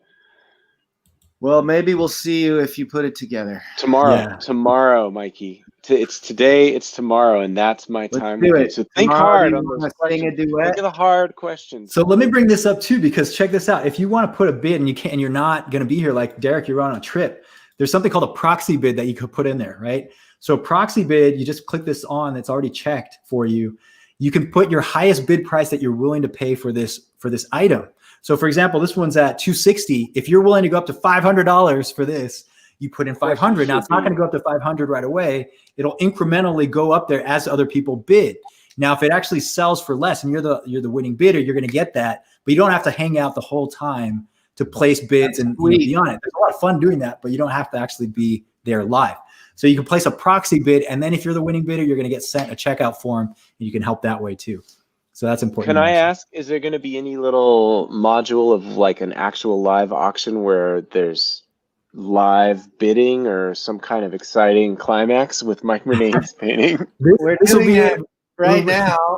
[SPEAKER 1] Well, maybe we'll see you if you put it together.
[SPEAKER 3] Tomorrow, Mikey. It's today, it's tomorrow, and that's my time. So think hard on those questions. Think of the hard questions.
[SPEAKER 2] So let me bring this up too, because check this out. If you want to put a bid and you're not going to be here, like Derek, you're on a trip, there's something called a proxy bid that you could put in there, right? So proxy bid, you just click this on, that's already checked for you. You can put your highest bid price that you're willing to pay for this item. So for example, this one's at $260. If you're willing to go up to $500 for this, you put in 500. Now it's not going to go up to 500 right away. It'll incrementally go up there as other people bid. Now, if it actually sells for less and you're the winning bidder, you're going to get that, but you don't have to hang out the whole time to place bids and be on it. There's a lot of fun doing that, but you don't have to actually be there live. So you can place a proxy bid, and then if you're the winning bidder, you're going to get sent a checkout form, and you can help that way too. So that's important.
[SPEAKER 3] Can I ask, is there going to be any little module of like an actual live auction where there's live bidding or some kind of exciting climax with Mike Murnane's painting?
[SPEAKER 1] We're doing it right now.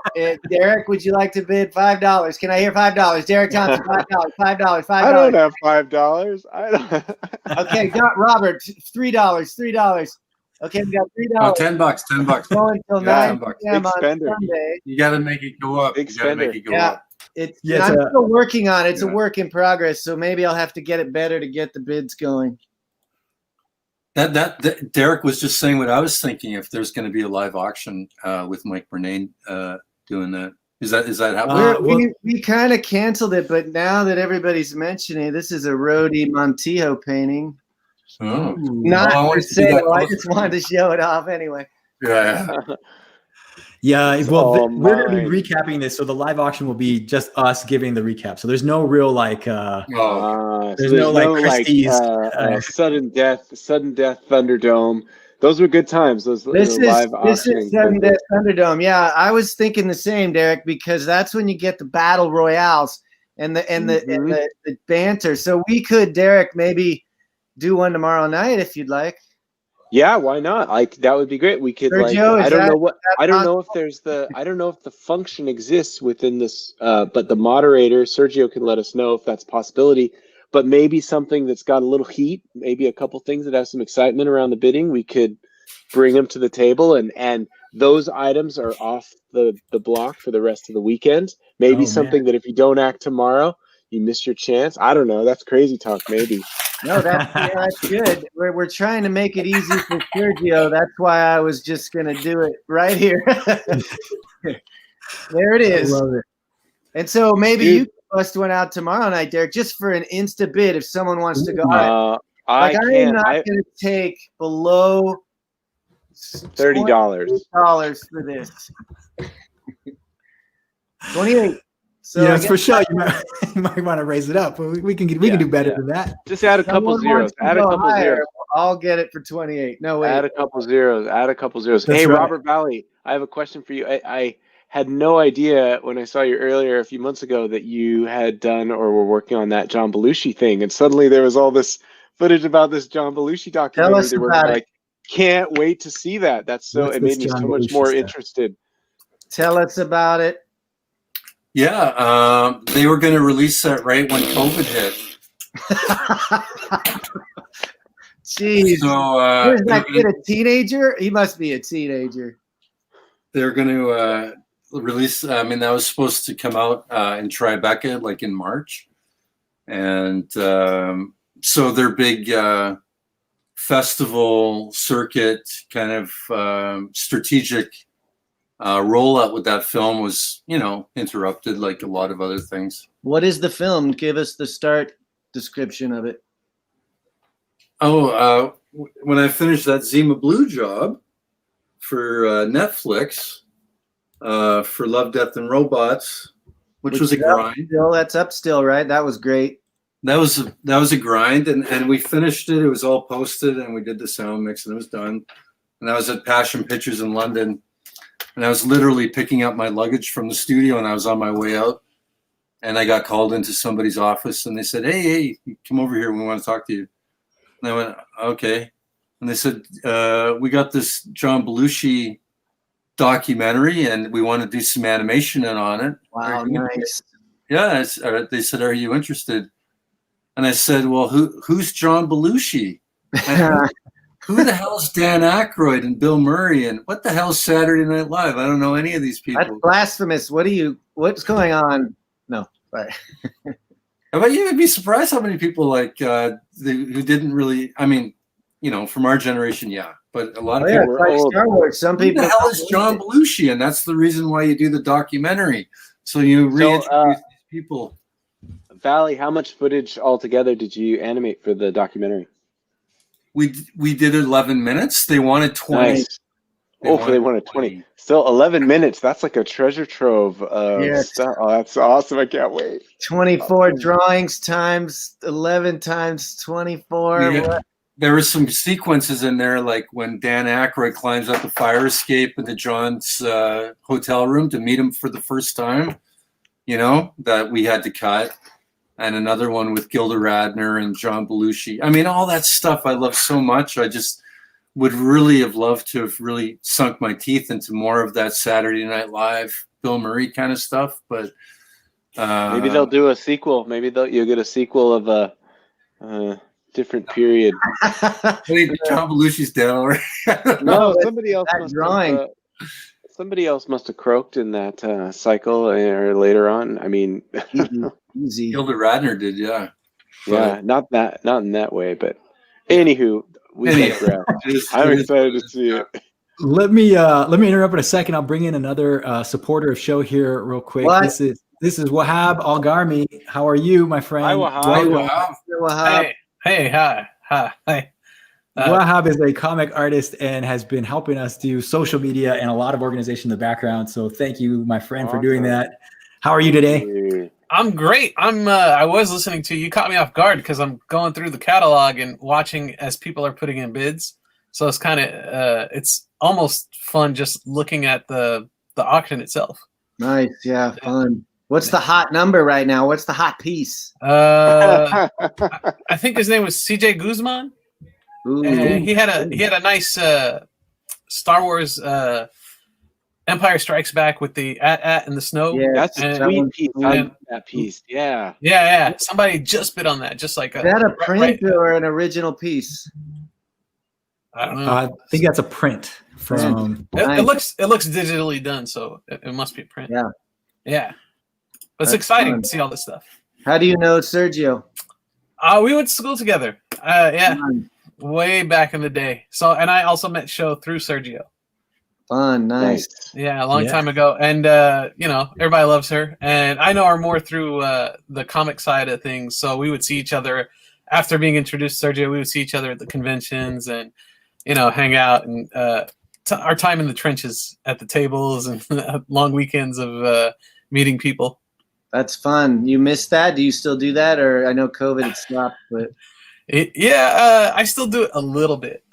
[SPEAKER 1] Derek, would you like to bid $5? Can I hear $5? Derek Johnson, $5, $5.
[SPEAKER 3] I don't have $5. I don't.
[SPEAKER 1] Okay, got Robert, $3. Okay, we got $3.
[SPEAKER 4] Oh, $10.
[SPEAKER 1] Going until 9 p.m. on
[SPEAKER 4] Sunday. You got to make it go up.
[SPEAKER 3] Big spender.
[SPEAKER 1] I'm still working on it. It's a work in progress, so maybe I'll have to get it better to get the bids going.
[SPEAKER 4] That Derek was just saying what I was thinking. If there's going to be a live auction with Mike Murnane doing that, is that happening?
[SPEAKER 1] We kind of canceled it, but now that everybody's mentioning it, this is a Rodi Montijo painting.
[SPEAKER 4] Oh,
[SPEAKER 1] not for sale. I just wanted to show it off anyway.
[SPEAKER 4] Yeah.
[SPEAKER 2] Yeah,
[SPEAKER 3] It's
[SPEAKER 2] well,
[SPEAKER 3] all
[SPEAKER 2] we're going to be
[SPEAKER 3] mine.
[SPEAKER 2] recapping this, so the live auction will be just us giving the recap. So there's no real like,
[SPEAKER 3] So
[SPEAKER 2] there's no like Christie's.
[SPEAKER 3] sudden death Thunderdome. Those were good times. Those live
[SPEAKER 1] This
[SPEAKER 3] auctioning.
[SPEAKER 1] is Sudden Death Thunderdome. Yeah, I was thinking the same, Derek, because that's when you get the battle royales and the banter. So we could, Derek, maybe do one tomorrow night if you'd like.
[SPEAKER 3] Yeah, why not? Like that would be great. We could
[SPEAKER 1] Sergio,
[SPEAKER 3] I don't know
[SPEAKER 1] possible?
[SPEAKER 3] if there's I don't know if the function exists within this but the moderator, Sergio, can let us know if that's a possibility. But maybe something that's got a little heat, maybe a couple things that have some excitement around the bidding, we could bring them to the table and those items are off the block for the rest of the weekend. Maybe something that if you don't act tomorrow, you miss your chance. I don't know. That's crazy talk, maybe.
[SPEAKER 1] No, that's good. We're trying to make it easy for Sergio. That's why I was just gonna do it right here. There it is.
[SPEAKER 2] I love it.
[SPEAKER 1] And so maybe you can bust one out tomorrow night, Derek, just for an insta bid if someone wants to go.
[SPEAKER 3] I
[SPEAKER 1] am not gonna take below
[SPEAKER 3] $30
[SPEAKER 1] for this. 28. So
[SPEAKER 2] yes, for sure. You might want to raise it up, but we can do better than that.
[SPEAKER 3] Just add a couple zeros.
[SPEAKER 1] I'll get it for 28. No, wait.
[SPEAKER 3] Add a couple zeros.
[SPEAKER 2] That's
[SPEAKER 3] hey,
[SPEAKER 2] right.
[SPEAKER 3] Robert Valley, I have a question for you. I had no idea when I saw you earlier a few months ago that you had done or were working on that John Belushi thing, and suddenly there was all this footage about this John Belushi documentary.
[SPEAKER 1] Tell us about it.
[SPEAKER 3] Can't wait to see that. It made me so much more interested.
[SPEAKER 1] Tell us about it.
[SPEAKER 4] Yeah, they were going to release that right when COVID hit.
[SPEAKER 1] Jeez.
[SPEAKER 4] So,
[SPEAKER 1] is that kid a teenager? He must be a teenager.
[SPEAKER 4] They're going to release. I mean, that was supposed to come out in Tribeca, like in March, and so their big festival circuit kind of strategic rollout with that film was, interrupted like a lot of other things.
[SPEAKER 1] What is the film? Give us the start description of it.
[SPEAKER 4] When I finished that Zima Blue job for Netflix for Love, Death, and Robots, which was a grind.
[SPEAKER 1] That's up still, right? That was great.
[SPEAKER 4] That was a grind, and we finished it. It was all posted, and we did the sound mix, and it was done. And I was at Passion Pictures in London. And I was literally picking up my luggage from the studio, and I was on my way out, and I got called into somebody's office, and they said, hey, come over here. We want to talk to you. And I went, okay. And they said, we got this John Belushi documentary, and we want to do some animation on it.
[SPEAKER 1] Wow, nice.
[SPEAKER 4] Yeah. They said, are you interested? And I said, well, who's John Belushi? Who the hell is Dan Aykroyd and Bill Murray, and what the hell is Saturday Night Live? I don't know any of these people.
[SPEAKER 1] That's blasphemous. What's going on? No, sorry.
[SPEAKER 4] But you'd be surprised how many people who didn't really. I mean, from our generation, yeah. But a lot of people were old.
[SPEAKER 1] Star Wars. Some people.
[SPEAKER 4] Who the hell is John Belushi? And that's the reason why you do the documentary. So you reintroduce these people.
[SPEAKER 3] Valley, how much footage altogether did you animate for the documentary?
[SPEAKER 4] We did 11 minutes. They wanted 20.
[SPEAKER 3] Nice. They wanted 20. Still 11 minutes. That's like a treasure trove of stuff. Oh, that's awesome. I can't wait.
[SPEAKER 1] 24 drawings times 11 times 24.
[SPEAKER 4] Yeah. There were some sequences in there, like when Dan Aykroyd climbs up the fire escape into John's hotel room to meet him for the first time, that we had to cut. And another one with Gilda Radner and John Belushi. I mean, all that stuff I love so much. I just would really have loved to have really sunk my teeth into more of that Saturday Night Live, Bill Murray kind of stuff. But
[SPEAKER 3] maybe they'll do a sequel. Maybe you'll get a sequel of a different period.
[SPEAKER 4] John Belushi's dead already.
[SPEAKER 3] No, somebody else
[SPEAKER 4] Somebody
[SPEAKER 3] else must have croaked in that cycle or later on. I mean,
[SPEAKER 1] easy.
[SPEAKER 4] Gilda Radner did, yeah.
[SPEAKER 3] Yeah, not in that way, but anywho, we digress. I'm excited to see it.
[SPEAKER 2] Let me interrupt in a second. I'll bring in another supporter of show here real quick.
[SPEAKER 1] What?
[SPEAKER 2] This is Wahab Algarmi. How are you, my friend?
[SPEAKER 3] Hi, Wahab.
[SPEAKER 1] Wahab.
[SPEAKER 5] Hey, hi.
[SPEAKER 2] Wahab is a comic artist and has been helping us do social media and a lot of organization in the background. So thank you, my friend, for doing that. How are you today?
[SPEAKER 5] I'm great. I was listening to you. You caught me off guard because I'm going through the catalog and watching as people are putting in bids. So it's kind of it's almost fun just looking at the auction itself.
[SPEAKER 1] Nice, yeah, fun. What's the hot number right now? What's the hot piece?
[SPEAKER 5] I think his name was CJ Guzman. And he had a nice Star Wars Empire Strikes Back with the at in the snow.
[SPEAKER 1] Yeah,
[SPEAKER 3] that's a sweet piece. That piece,
[SPEAKER 5] yeah. Somebody just bid on that, just like
[SPEAKER 1] is that a print or an original piece?
[SPEAKER 5] I don't know.
[SPEAKER 2] I think that's a print from.
[SPEAKER 5] It looks digitally done, so it must be a print. Yeah. But it's exciting to see all this stuff.
[SPEAKER 1] How do you know Sergio?
[SPEAKER 5] We went to school together. Way back in the day. So, and I also met Sho through Sergio.
[SPEAKER 1] Fun, nice.
[SPEAKER 5] Yeah, a long time ago. And everybody loves her. And I know her more through the comic side of things. So we would see each other after being introduced to Sergio. We would see each other at the conventions and hang out and our time in the trenches at the tables and long weekends of meeting people.
[SPEAKER 1] That's fun. You missed that? Do you still do that? Or I know COVID had stopped, but
[SPEAKER 5] I still do it a little bit,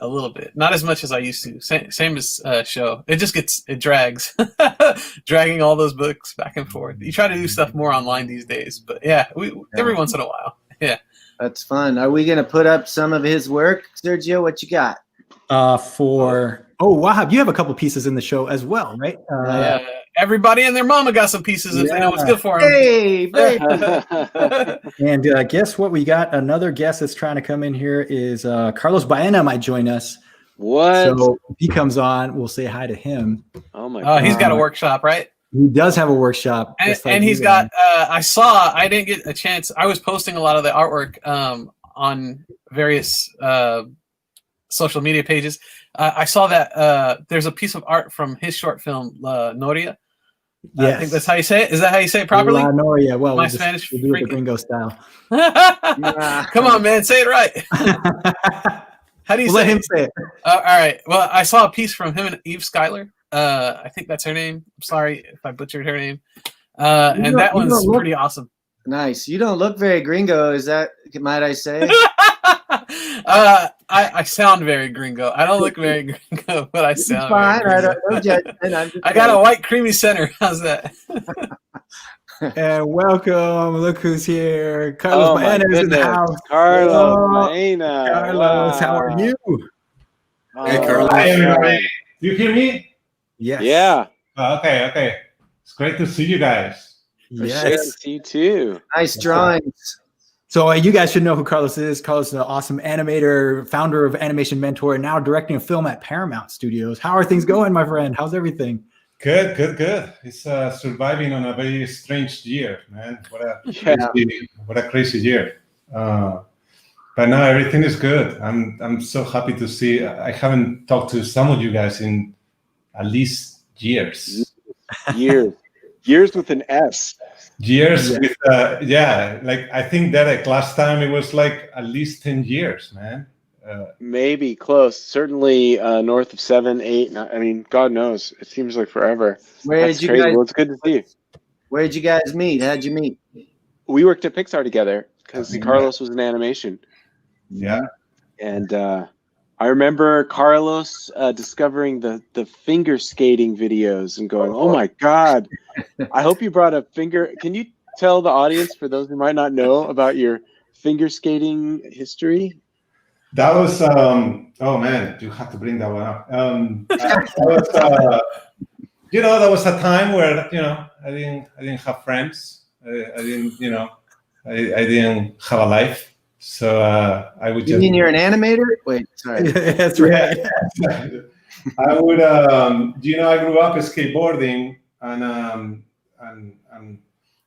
[SPEAKER 5] not as much as I used to. Same as Sho. It drags, dragging all those books back and forth. You try to do stuff more online these days, but every once in a while. Yeah,
[SPEAKER 1] that's fun. Are we gonna put up some of his work, Sergio? What you got?
[SPEAKER 2] Wahab, you have a couple pieces in the show as well, right?
[SPEAKER 5] Everybody and their mama got some pieces if they know what's good for them.
[SPEAKER 1] Hey,
[SPEAKER 2] and guess what? We got another guest that's trying to come in here. Is Carlos Baena might join us.
[SPEAKER 3] What?
[SPEAKER 2] So if he comes on, we'll say hi to him.
[SPEAKER 3] Oh my God.
[SPEAKER 5] He's got a workshop, right?
[SPEAKER 2] He does have a workshop.
[SPEAKER 5] And he's got, I didn't get a chance. I was posting a lot of the artwork on various social media pages. I saw that there's a piece of art from his short film, La Noria.
[SPEAKER 2] Yes.
[SPEAKER 5] I think that's how you say it. Is that how you say it properly?
[SPEAKER 2] La Noria. Well,
[SPEAKER 5] my Spanish.
[SPEAKER 2] We'll do it the gringo style.
[SPEAKER 5] Come on, man. Say it right. How do you say
[SPEAKER 2] let him say it?
[SPEAKER 5] All right. Well, I saw a piece from him and Eve Schuyler. I think that's her name. I'm sorry if I butchered her name. And that one's pretty awesome.
[SPEAKER 1] Nice. You don't look very gringo. Is that, might I say?
[SPEAKER 5] I sound very gringo. I don't look very gringo, but I sound
[SPEAKER 1] fine.
[SPEAKER 5] I got a white creamy center. How's that?
[SPEAKER 2] And welcome. Look who's here. Carlos Baena is in the house.
[SPEAKER 3] Carlos Baena.
[SPEAKER 2] Carlos, how are you?
[SPEAKER 4] Hey, Carlos.
[SPEAKER 6] Hi, everybody. Do you hear me?
[SPEAKER 2] Yes.
[SPEAKER 3] Yeah.
[SPEAKER 6] Okay. It's great to see you guys.
[SPEAKER 2] Yes.
[SPEAKER 3] Great to see you too.
[SPEAKER 1] Nice drawings.
[SPEAKER 2] So you guys should know who Carlos is. Carlos is an awesome animator, founder of Animation Mentor, and now directing a film at Paramount Studios. How are things going, my friend? How's everything?
[SPEAKER 6] Good. It's surviving on a very strange year, man. What a crazy year. But now everything is good. I'm so happy to see. I haven't talked to some of you guys in at least years.
[SPEAKER 3] Years with an S.
[SPEAKER 6] Years with like I think that like last time it was like at least 10 years, man.
[SPEAKER 3] Maybe close. Certainly north of 7, 8. I mean, God knows. It seems like forever.
[SPEAKER 1] That's crazy.
[SPEAKER 3] Well, it's good to see you.
[SPEAKER 1] Where'd you guys meet? How'd you meet?
[SPEAKER 3] We worked at Pixar together because Carlos was in animation.
[SPEAKER 6] Yeah.
[SPEAKER 3] And I remember Carlos discovering the finger skating videos and going, "Oh my God! I hope you brought a finger." Can you tell the audience, for those who might not know, about your finger skating history?
[SPEAKER 6] That was oh man, you have to bring that one up. That was a time where I didn't have friends. I didn't have a life. So I would just.
[SPEAKER 1] You mean you're an animator? Wait, sorry.
[SPEAKER 2] That's right.
[SPEAKER 6] I would. I grew up skateboarding, and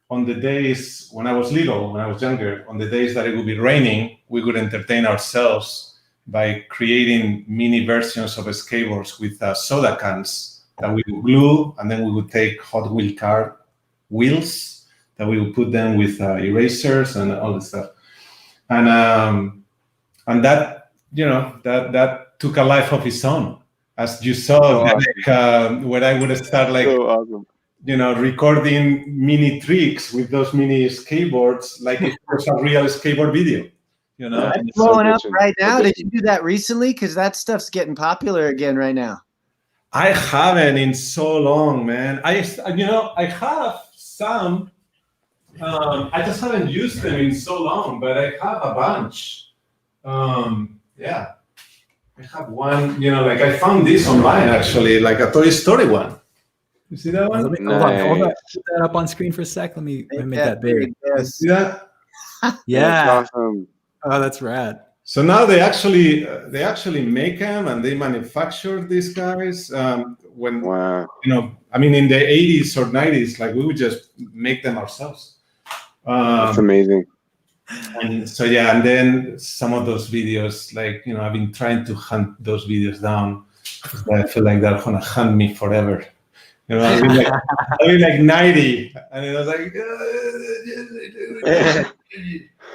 [SPEAKER 6] on the days when I was little, when I was younger, on the days that it would be raining, we would entertain ourselves by creating mini versions of skateboards with soda cans that we would glue, and then we would take Hot Wheel car wheels that we would put them with erasers and all this stuff. And that that took a life of its own, as you saw, where I would start recording mini tricks with those mini skateboards, like it was a real skateboard video.
[SPEAKER 1] That's blowing up right now. Did you do that recently? Because that stuff's getting popular again right now.
[SPEAKER 6] I haven't in so long, man. I have some. I just haven't used them in so long, but I have a bunch. Yeah, I have one. I found this online actually, like a Toy Story one. You see that one?
[SPEAKER 2] Hold on. Put that up on screen for a sec. Let me make that big.
[SPEAKER 1] Yes.
[SPEAKER 6] See that?
[SPEAKER 2] Yeah.
[SPEAKER 3] That's awesome.
[SPEAKER 2] Oh, that's rad.
[SPEAKER 6] So now they actually make them and they manufacture these guys. In the 80s or 90s, like we would just make them ourselves.
[SPEAKER 3] That's amazing.
[SPEAKER 6] And so and then some of those videos, I've been trying to hunt those videos down because I feel like they're gonna hunt me forever. I'll be like 90, and I was like.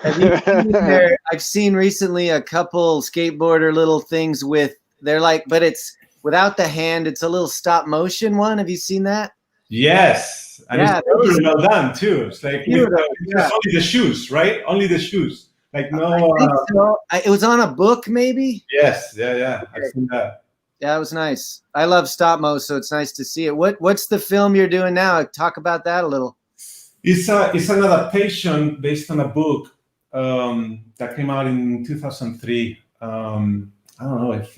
[SPEAKER 1] Have you seen I've seen recently a couple skateboarder little things but it's without the hand. It's a little stop motion one. Have you seen that?
[SPEAKER 6] Yes, and it's really well done too. It's like only the shoes, right? Only the shoes. Like no.
[SPEAKER 1] I think so. It was on a book, maybe.
[SPEAKER 6] Yes, yeah. I've seen that.
[SPEAKER 1] Yeah, it was nice. I love stop mo, so it's nice to see it. What's the film you're doing now? Talk about that a little. It's
[SPEAKER 6] an adaptation based on a book that came out in 2003. I don't know if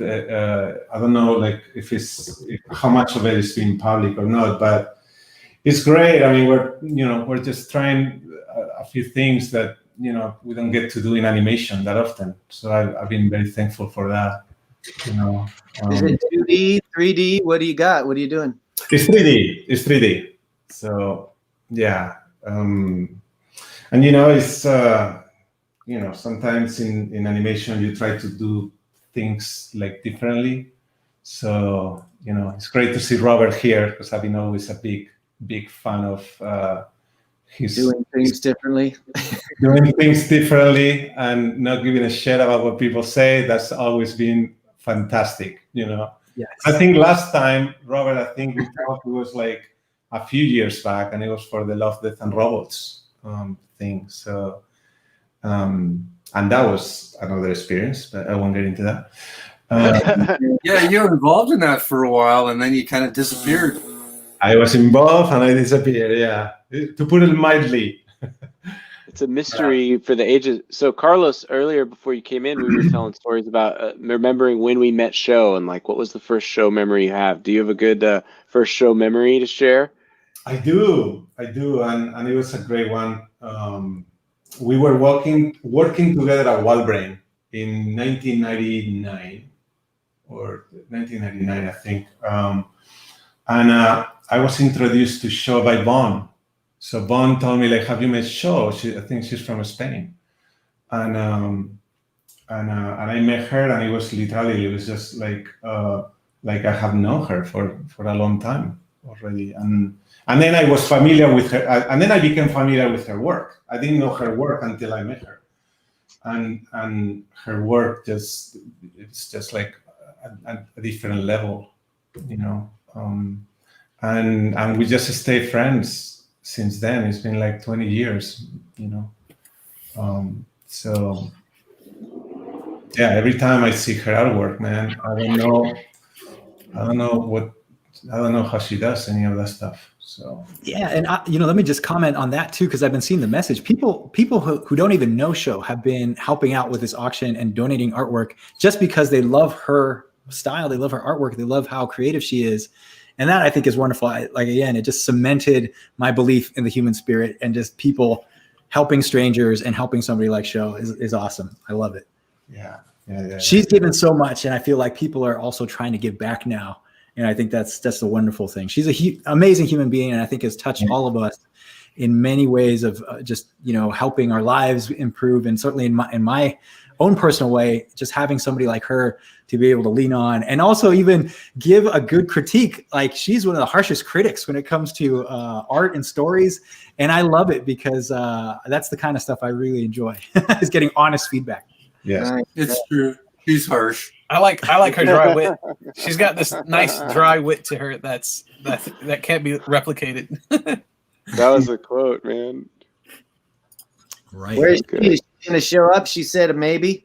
[SPEAKER 6] how much of it is being public or not, but it's great. I mean, we're just trying a few things that we don't get to do in animation that often. So I've been very thankful for that.
[SPEAKER 1] Is it 2D, 3D? What do you got? What are you doing?
[SPEAKER 6] It's 3D. It's 3D. So yeah. And it's sometimes in animation you try to do things like differently. So it's great to see Robert here because I've been always a big fan of his
[SPEAKER 1] doing things differently.
[SPEAKER 6] Doing things differently and not giving a shit about what people say. That's always been fantastic. Yes. I think last time, Robert, we talked, it was like a few years back, and it was for the Love, Death, and Robots thing. So, and that was another experience, but I won't get into that.
[SPEAKER 4] Yeah, you were involved in that for a while, and then you kind of disappeared.
[SPEAKER 6] I was involved, and I disappeared, yeah. To put it mildly.
[SPEAKER 3] It's a mystery for the ages. So, Carlos, earlier before you came in, we were telling stories about remembering when we met show and what was the first show memory you have? Do you have a good first show memory to share?
[SPEAKER 6] I do, and it was a great one. We were working together at Walbrain in 1999 or 1999, I think. And I was introduced to Show by Bon. So Bon told me, have you met Show? I think she's from Spain. And I met her, and it was just like I have known her for a long time already. And then I was familiar with her, and then I became familiar with her work. I didn't know her work until I met her. And her work it's just like a different level, and we just stay friends since then. It's been like 20 years, so yeah, every time I see her artwork, man, I don't know how she does any of that stuff. So
[SPEAKER 2] yeah, and let me just comment on that too, because I've been seeing the message. People who don't even know Show have been helping out with this auction and donating artwork just because they love her style, they love her artwork, they love how creative she is. And that I think is wonderful. Again, it just cemented my belief in the human spirit, and just people helping strangers and helping somebody like Show is awesome. I love it.
[SPEAKER 6] Yeah.
[SPEAKER 2] She's given so much, and I feel like people are also trying to give back now. And I think that's a wonderful thing. She's an amazing human being, and I think has touched all of us in many ways of just helping our lives improve, and certainly in my own personal way, just having somebody like her to be able to lean on and also even give a good critique. Like, she's one of the harshest critics when it comes to art and stories. And I love it because that's the kind of stuff I really enjoy is getting honest feedback.
[SPEAKER 6] Yes,
[SPEAKER 4] it's true. She's harsh.
[SPEAKER 5] I like her dry wit. She's got this nice dry wit to her that can't be replicated.
[SPEAKER 3] That was a quote, man.
[SPEAKER 2] Right.
[SPEAKER 1] Where is she? Is she going to show up? She said a maybe.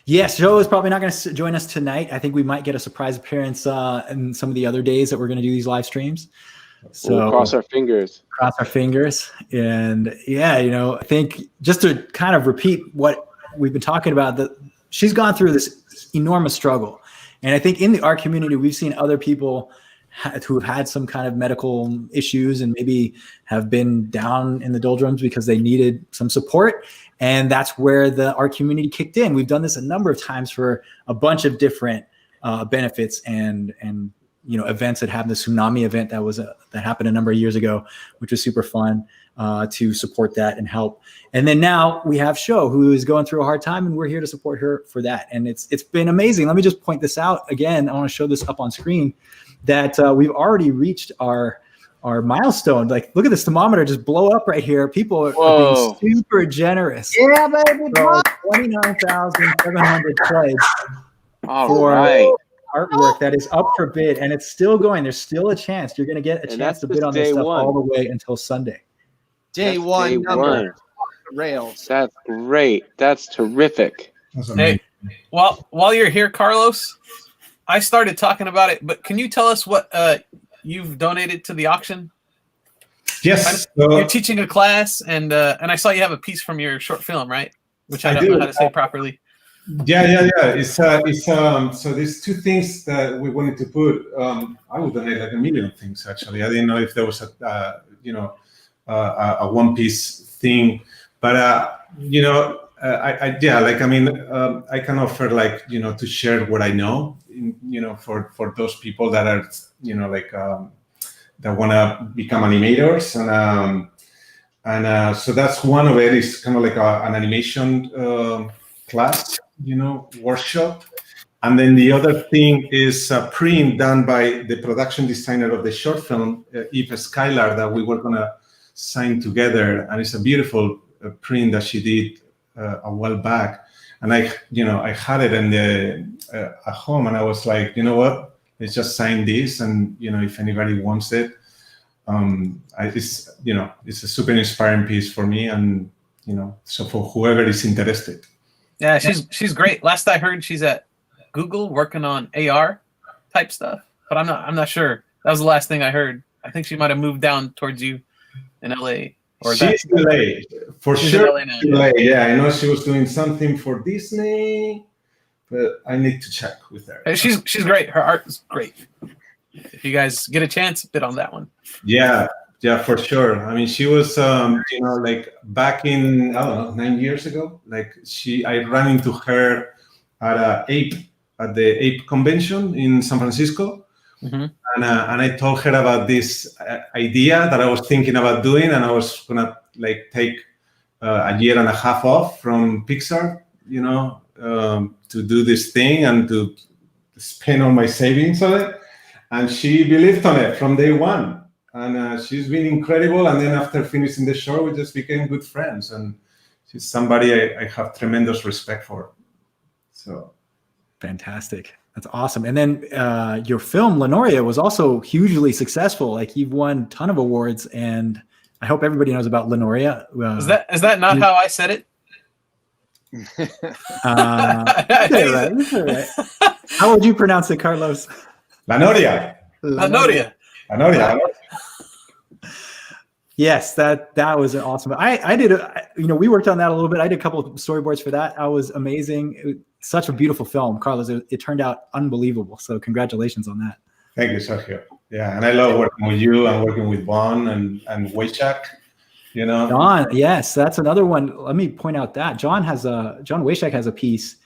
[SPEAKER 2] Yes, Joe is probably not going to join us tonight. I think we might get a surprise appearance in some of the other days that we're going to do these live streams. So
[SPEAKER 3] We'll cross our fingers.
[SPEAKER 2] Cross our fingers. And yeah, I think just to kind of repeat what we've been talking about, that she's gone through this enormous struggle. And I think in the art community, we've seen other people who have had some kind of medical issues and maybe have been down in the doldrums because they needed some support. And that's where the art community kicked in. We've done this a number of times for a bunch of different benefits and events that happened. The tsunami event that happened a number of years ago, which was super fun to support that and help. And then now we have Sho, who is going through a hard time, and we're here to support her for that. And it's been amazing. Let me just point this out again. I want to show this up on screen that we've already reached our milestone. Like, look at this thermometer just blow up right here. People are being super generous.
[SPEAKER 1] Yeah, baby.
[SPEAKER 2] So 29,700 pledge for artwork that is up for bid, and it's still going. There's still a chance. You're going to get a chance to bid on this stuff all the way until Sunday.
[SPEAKER 1] Day one number. Rails.
[SPEAKER 3] That's great. That's terrific.
[SPEAKER 5] Hey, while you're here, Carlos, I started talking about it, but can you tell us what you've donated to the auction?
[SPEAKER 6] Yes.
[SPEAKER 5] You're teaching a class, and I saw you have a piece from your short film, right? Which I don't know how to say properly.
[SPEAKER 6] Yeah. It's so there's two things that we wanted to put. I would donate like a million things actually. I didn't know if there was a one piece thing, but I can offer to share what I know, for those people that are that want to become animators, and so that's one of it. Is kind of like an animation class, workshop. And then the other thing is a print done by the production designer of the short film, Eve Skylar, that we were going to sign together. And it's a beautiful print that she did a while back. And I had it in at home, and I was like, you know what? Let's just sign this, and if anybody wants it, it's a super inspiring piece for me, and so for whoever is interested.
[SPEAKER 5] Yeah, she's great. Last I heard, she's at Google working on AR type stuff, but I'm not sure. That was the last thing I heard. I think she might have moved down towards you in LA. Or
[SPEAKER 6] she's in LA for sure.
[SPEAKER 5] In LA now.
[SPEAKER 6] LA, yeah, I know she was doing something for Disney, but I need to check with her.
[SPEAKER 5] She's great. Her art is great. If you guys get a chance, bid on that one.
[SPEAKER 6] Yeah, for sure. I mean, she was, back in, I don't know, 9 years ago. I ran into her at the Ape convention in San Francisco. Mm-hmm. And I told her about this idea that I was thinking about doing, and I was gonna take a year and a half off from Pixar, to do this thing and to spend all my savings on it. And she believed on it from day one, and she's been incredible. And then after finishing the show, we just became good friends, and she's somebody I have tremendous respect for. So
[SPEAKER 2] fantastic. That's awesome. And then your film, Lenoria, was also hugely successful. Like, you've won a ton of awards, and I hope everybody knows about Lenoria.
[SPEAKER 5] Is that not how I said it?
[SPEAKER 2] Right. How would you pronounce it, Carlos?
[SPEAKER 6] Lenoria.
[SPEAKER 2] Yes, that was awesome. I did, we worked on that a little bit. I did a couple of storyboards for that. That was amazing. Such a beautiful film, Carlos. It turned out unbelievable. So congratulations on that.
[SPEAKER 6] Thank you, Sergio. Yeah, and I love working with you and working with Bon and Waychak.
[SPEAKER 2] John, yes, that's another one. Let me point out that John Waychak has a piece,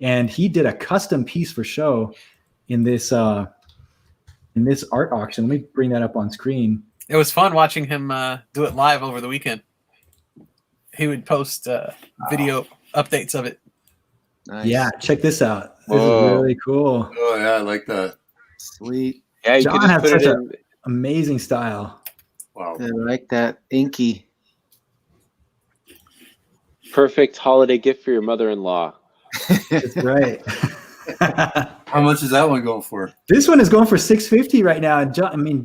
[SPEAKER 2] and he did a custom piece for Sho in this art auction. Let me bring that up on screen.
[SPEAKER 5] It was fun watching him do it live over the weekend. He would post video updates of it.
[SPEAKER 1] Nice.
[SPEAKER 2] Yeah, check this out. This is really cool.
[SPEAKER 4] Oh yeah, I like that.
[SPEAKER 1] Sweet.
[SPEAKER 3] Yeah, you
[SPEAKER 2] John has such an amazing style.
[SPEAKER 4] Wow.
[SPEAKER 1] I like that. Inky.
[SPEAKER 3] Perfect holiday gift for your mother-in-law.
[SPEAKER 2] That's right.
[SPEAKER 4] How much is that one going for?
[SPEAKER 2] This one is going for $650 right now. And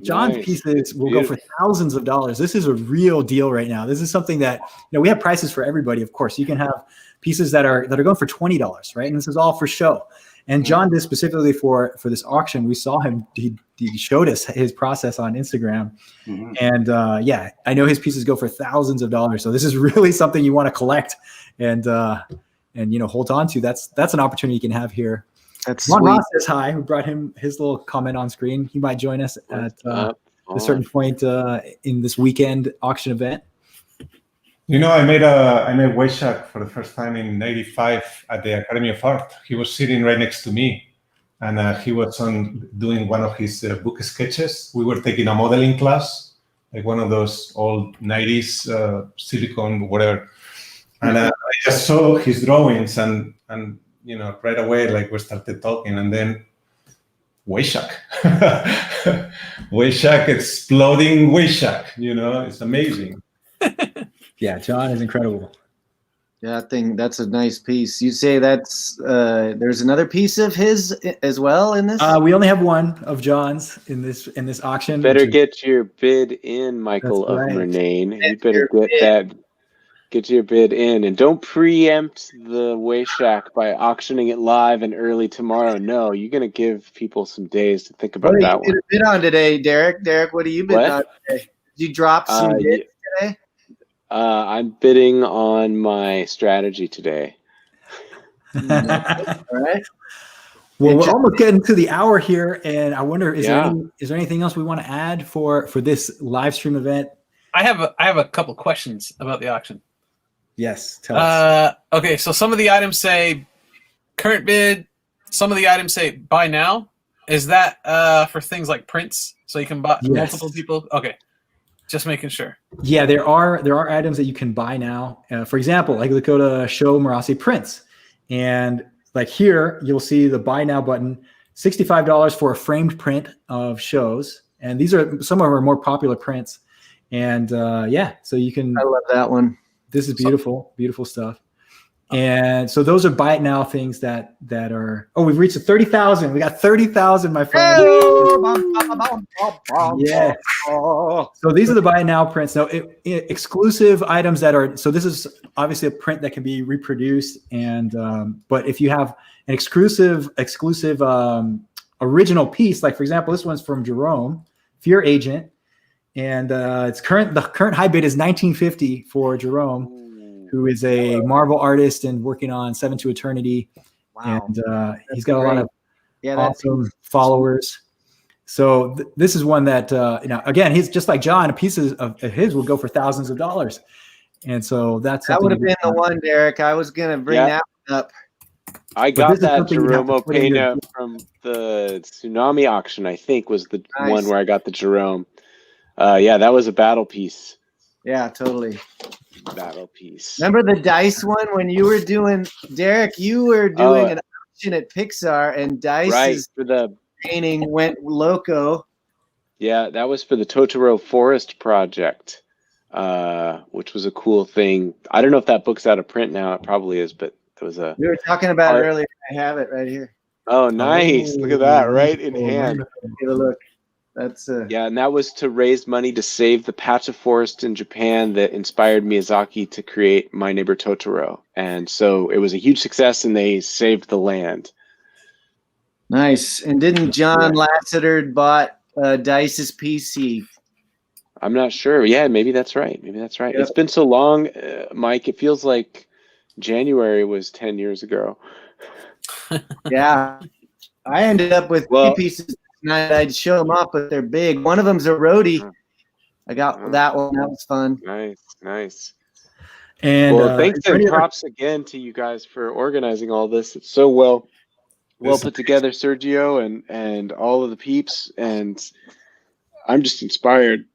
[SPEAKER 2] John's
[SPEAKER 3] Nice.
[SPEAKER 2] pieces will go for thousands of dollars. This is a real deal right now. This is something that we have prices for everybody. Of course, you can have pieces that are going for $20, right? And this is all for show. And John did specifically for this auction. We saw him. He showed us his process on Instagram, and I know his pieces go for thousands of dollars. So this is really something you want to collect and hold on to. That's an opportunity you can have here.
[SPEAKER 1] That's
[SPEAKER 2] Ron
[SPEAKER 1] sweet.
[SPEAKER 2] Ross says hi. We brought him his little comment on screen. He might join us at a certain point in this weekend auction event.
[SPEAKER 6] I made Wayshak for the first time in '85 at the Academy of Art. He was sitting right next to me, and he was doing one of his book sketches. We were taking a modeling class, like one of those old '90s silicone whatever. And I just saw his drawings, and right away, like we started talking, and then Wayshak, Wayshak, exploding Wayshak. It's amazing.
[SPEAKER 2] Yeah, John is incredible.
[SPEAKER 1] Yeah, that's a nice piece. You say that's there's another piece of his as well in this?
[SPEAKER 2] We only have one of John's in this auction.
[SPEAKER 3] Better get your bid in, Michael of Murnane. You better get your bid in, and don't preempt the Wayshak by auctioning it live and early tomorrow. No, you're gonna give people some days to think about that one.
[SPEAKER 1] What did you bid on today, Derek? Derek, what have you bid on today? Did you drop some bids today?
[SPEAKER 3] I'm bidding on my strategy today.
[SPEAKER 1] All right.
[SPEAKER 2] Well, we're almost getting to the hour here, and I wonder, is there anything else we want to add for this live stream event?
[SPEAKER 5] I have a couple questions about the auction.
[SPEAKER 2] Yes, tell us.
[SPEAKER 5] Okay, so some of the items say current bid. Some of the items say buy now. Is that for things like prints, so you can buy multiple people? Okay, just making sure.
[SPEAKER 2] Yeah, there are items that you can buy now. For example, like go to Show Marassi Prints, and like here you'll see the buy now button. $65 for a framed print of shows, and these are some of our more popular prints. And so you can.
[SPEAKER 1] I love that one.
[SPEAKER 2] This is beautiful, beautiful stuff. And so those are buy it now things that are. Oh, we've reached 30,000. We got 30,000, my friend. Yeah. So these are the buy it now prints. Now, exclusive items that are. So this is obviously a print that can be reproduced, and but if you have an exclusive original piece, like for example, this one's from Jerome, Fear Agent. And the current high bid is $19.50 for Jerome, who is a Marvel artist and working on Seven to Eternity.
[SPEAKER 1] Wow.
[SPEAKER 2] And he's got a lot of awesome followers. So this is one that again, he's just like John. Pieces of his will go for thousands of dollars, and so that
[SPEAKER 1] would have been the one, Derek. I was gonna bring that one up.
[SPEAKER 3] I got that Jerome Pena from the Tsunami auction. I think was the one where I got the Jerome. That was a battle piece.
[SPEAKER 1] Yeah, totally.
[SPEAKER 3] Battle piece.
[SPEAKER 1] Remember the dice one when you were doing, Derek? You were doing an auction at Pixar, and Dice's
[SPEAKER 3] for the
[SPEAKER 1] painting went loco.
[SPEAKER 3] Yeah, that was for the Totoro Forest project, which was a cool thing. I don't know if that book's out of print now. It probably is, but it was a.
[SPEAKER 1] We were talking about it earlier. I have it right here.
[SPEAKER 3] Oh, nice! Look at that, right in hand.
[SPEAKER 1] Give a look. That's
[SPEAKER 3] and that was to raise money to save the patch of forest in Japan that inspired Miyazaki to create My Neighbor Totoro. And so it was a huge success, and they saved the land.
[SPEAKER 1] Nice. And didn't John Lasseter bought Dice's PC?
[SPEAKER 3] I'm not sure. Yeah, maybe that's right. Yep. It's been so long, Mike. It feels like January was 10 years ago.
[SPEAKER 1] Yeah. I ended up with 3 pieces. I'd show them off, but they're big. One of them's a roadie. I got that one. That was fun.
[SPEAKER 3] Nice.
[SPEAKER 2] And
[SPEAKER 3] thanks and props again to you guys for organizing all this. It's so well put together, Sergio, and all of the peeps. And I'm just inspired.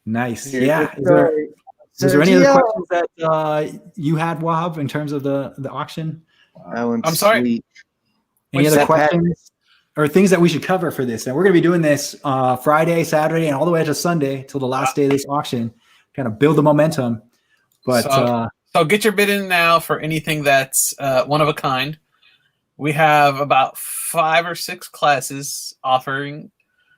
[SPEAKER 2] Nice. Yeah. Is there any other questions that you had, Wahab, in terms of the auction?
[SPEAKER 5] I'm sorry.
[SPEAKER 2] Any other questions? Or things that we should cover for this? And we're going to be doing this Friday, Saturday, and all the way to Sunday till the last day of this auction, kind of build the momentum. But
[SPEAKER 5] so get your bid in now for anything that's one of a kind. We have about 5 or 6 classes offering.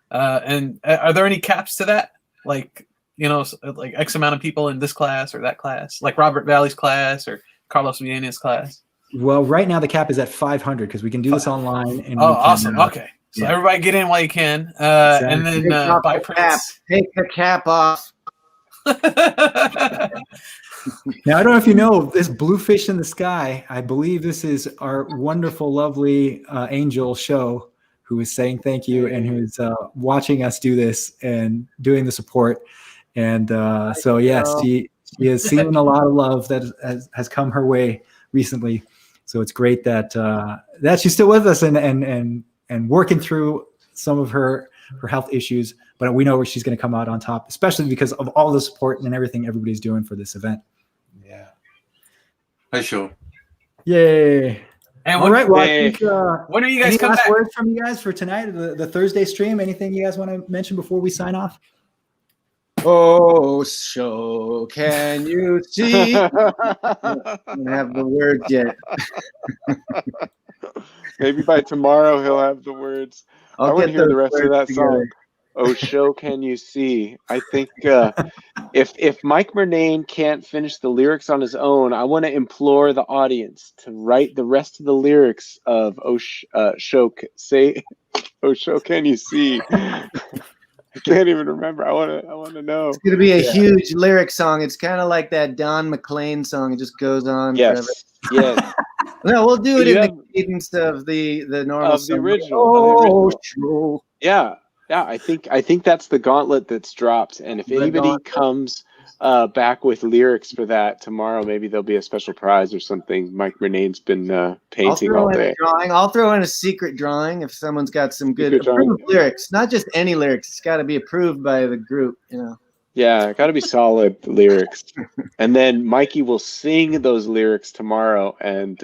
[SPEAKER 5] And are there any caps to that? Like, like X amount of people in this class or that class, like Robert Valley's class or Carlos Vienna's class?
[SPEAKER 2] Well, right now the cap is at 500 because we can do this online. And
[SPEAKER 5] awesome. Okay. So everybody get in while you can.
[SPEAKER 2] Exactly.
[SPEAKER 5] And then buy prints.
[SPEAKER 1] Take the cap off.
[SPEAKER 2] Now, I don't know if you know this blue fish in the sky. I believe this is our wonderful, lovely angel show who is saying thank you and who's watching us do this and doing the support. And so, yes, she has seen a lot of love that has come her way recently. So it's great that she's still with us and working through some of her health issues. But we know where she's going to come out on top, especially because of all the support and everything everybody's doing for this event.
[SPEAKER 6] Yeah.
[SPEAKER 4] Hi, show.
[SPEAKER 2] Yay.
[SPEAKER 5] And
[SPEAKER 2] all right. Well, I think,
[SPEAKER 5] when are you guys
[SPEAKER 2] any
[SPEAKER 5] coming
[SPEAKER 2] last
[SPEAKER 5] back?
[SPEAKER 2] words from you guys for tonight, the Thursday stream? Anything you guys want to mention before we sign off?
[SPEAKER 1] Oh, show can you see? I don't have the words yet.
[SPEAKER 3] Maybe by tomorrow he'll have the words. I want to hear the rest of that song. Oh, show can you see? I think if Mike Murnane can't finish the lyrics on his own, I want to implore the audience to write the rest of the lyrics of show. Say, oh, show can you see? I can't even remember. I want to know.
[SPEAKER 1] It's gonna be a huge lyric song. It's kind of like that Don McLean song. It just goes on forever.
[SPEAKER 3] Yes.
[SPEAKER 1] No, we'll do it in the cadence of the normal
[SPEAKER 3] of the
[SPEAKER 1] song.
[SPEAKER 3] original.
[SPEAKER 1] Oh, show.
[SPEAKER 3] Yeah. I think that's the gauntlet that's dropped. And if anybody comes back with lyrics for that tomorrow, maybe there'll be a special prize or something. Mike Murnane's been painting all day.
[SPEAKER 1] I'll throw in a secret drawing if someone's got some good approved lyrics. Not just any lyrics. It's got to be approved by the group,
[SPEAKER 3] Yeah, got to be solid lyrics. And then Mikey will sing those lyrics tomorrow, and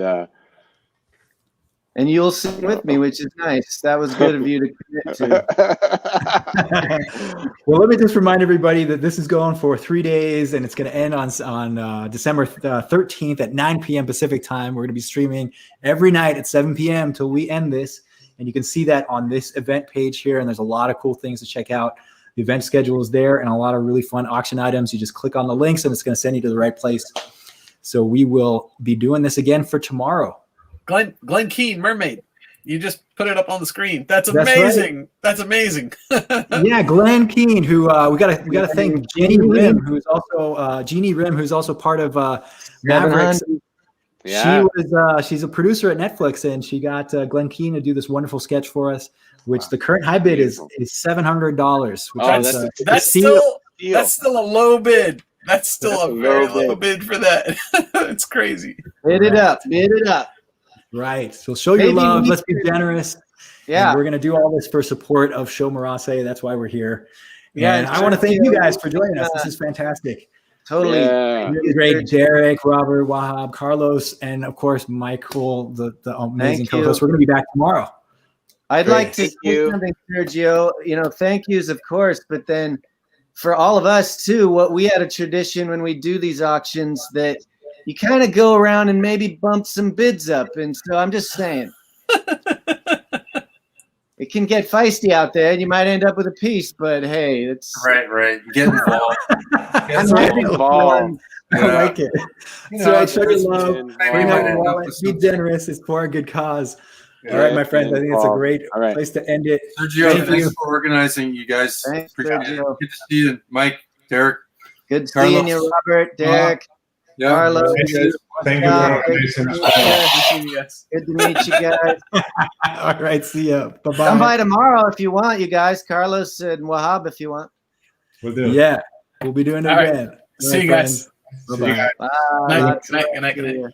[SPEAKER 1] you'll sing with me, which is nice. That was good of you to commit to.
[SPEAKER 2] Well, let me just remind everybody that this is going for 3 days, and it's going to end on December 13th at 9 p.m. Pacific time. We're going to be streaming every night at 7 p.m. till we end this, and you can see that on this event page here, and there's a lot of cool things to check out. The event schedule is there and a lot of really fun auction items. You just click on the links, and it's going to send you to the right place. So we will be doing this again for tomorrow.
[SPEAKER 5] Glenn Keane, Mermaid. You just put it up on the screen. That's amazing. That's amazing.
[SPEAKER 2] Yeah, Glenn Keane, who we gotta thank Jeannie Rim, who's also part of Mavericks. Yeah. She's a producer at Netflix, and she got Glenn Keane to do this wonderful sketch for us, which the current high bid is $700.
[SPEAKER 5] That's still a low bid. That's still a very low bid for that. It's crazy.
[SPEAKER 1] Bid it up.
[SPEAKER 2] Right. So show your love. Let's be generous.
[SPEAKER 1] Yeah.
[SPEAKER 2] And we're going to do all this for support of Show Marase. That's why we're here. Yeah. And I want to thank you guys for joining us. This is fantastic.
[SPEAKER 1] Totally.
[SPEAKER 3] Yeah.
[SPEAKER 2] Really great. Derek, Robert, Wahab, Carlos, and of course, Michael, the amazing co-host. We're going to be back tomorrow.
[SPEAKER 1] I'd like to say something, Sergio. Thank yous, of course, but then for all of us too, we had a tradition when we do these auctions that you kind of go around and maybe bump some bids up. And so I'm just saying, it can get feisty out there and you might end up with a piece, but hey, it's
[SPEAKER 4] right. Get involved.
[SPEAKER 3] Get involved.
[SPEAKER 2] I like it. So show your love, bring out your wallet, be generous. It's for a good cause. All right, my friends. I think it's a great place to end it.
[SPEAKER 4] Sergio, thanks for organizing, you guys.
[SPEAKER 1] Thanks,
[SPEAKER 4] Appreciate
[SPEAKER 1] Sergio.
[SPEAKER 4] it. Good to see you, Mike, Derek.
[SPEAKER 1] Good seeing you, Robert, Derek.
[SPEAKER 4] Yeah.
[SPEAKER 1] Carlos.
[SPEAKER 6] Thank you for organizing this.
[SPEAKER 1] Good to meet you guys.
[SPEAKER 2] All right, see ya. Bye-bye.
[SPEAKER 1] Come by tomorrow if you want, you guys. Carlos and Wahab if you want.
[SPEAKER 6] We'll do.
[SPEAKER 2] Yeah, we'll be doing it again.
[SPEAKER 5] See you guys.
[SPEAKER 2] Bye-bye.
[SPEAKER 1] Bye.
[SPEAKER 5] Good night.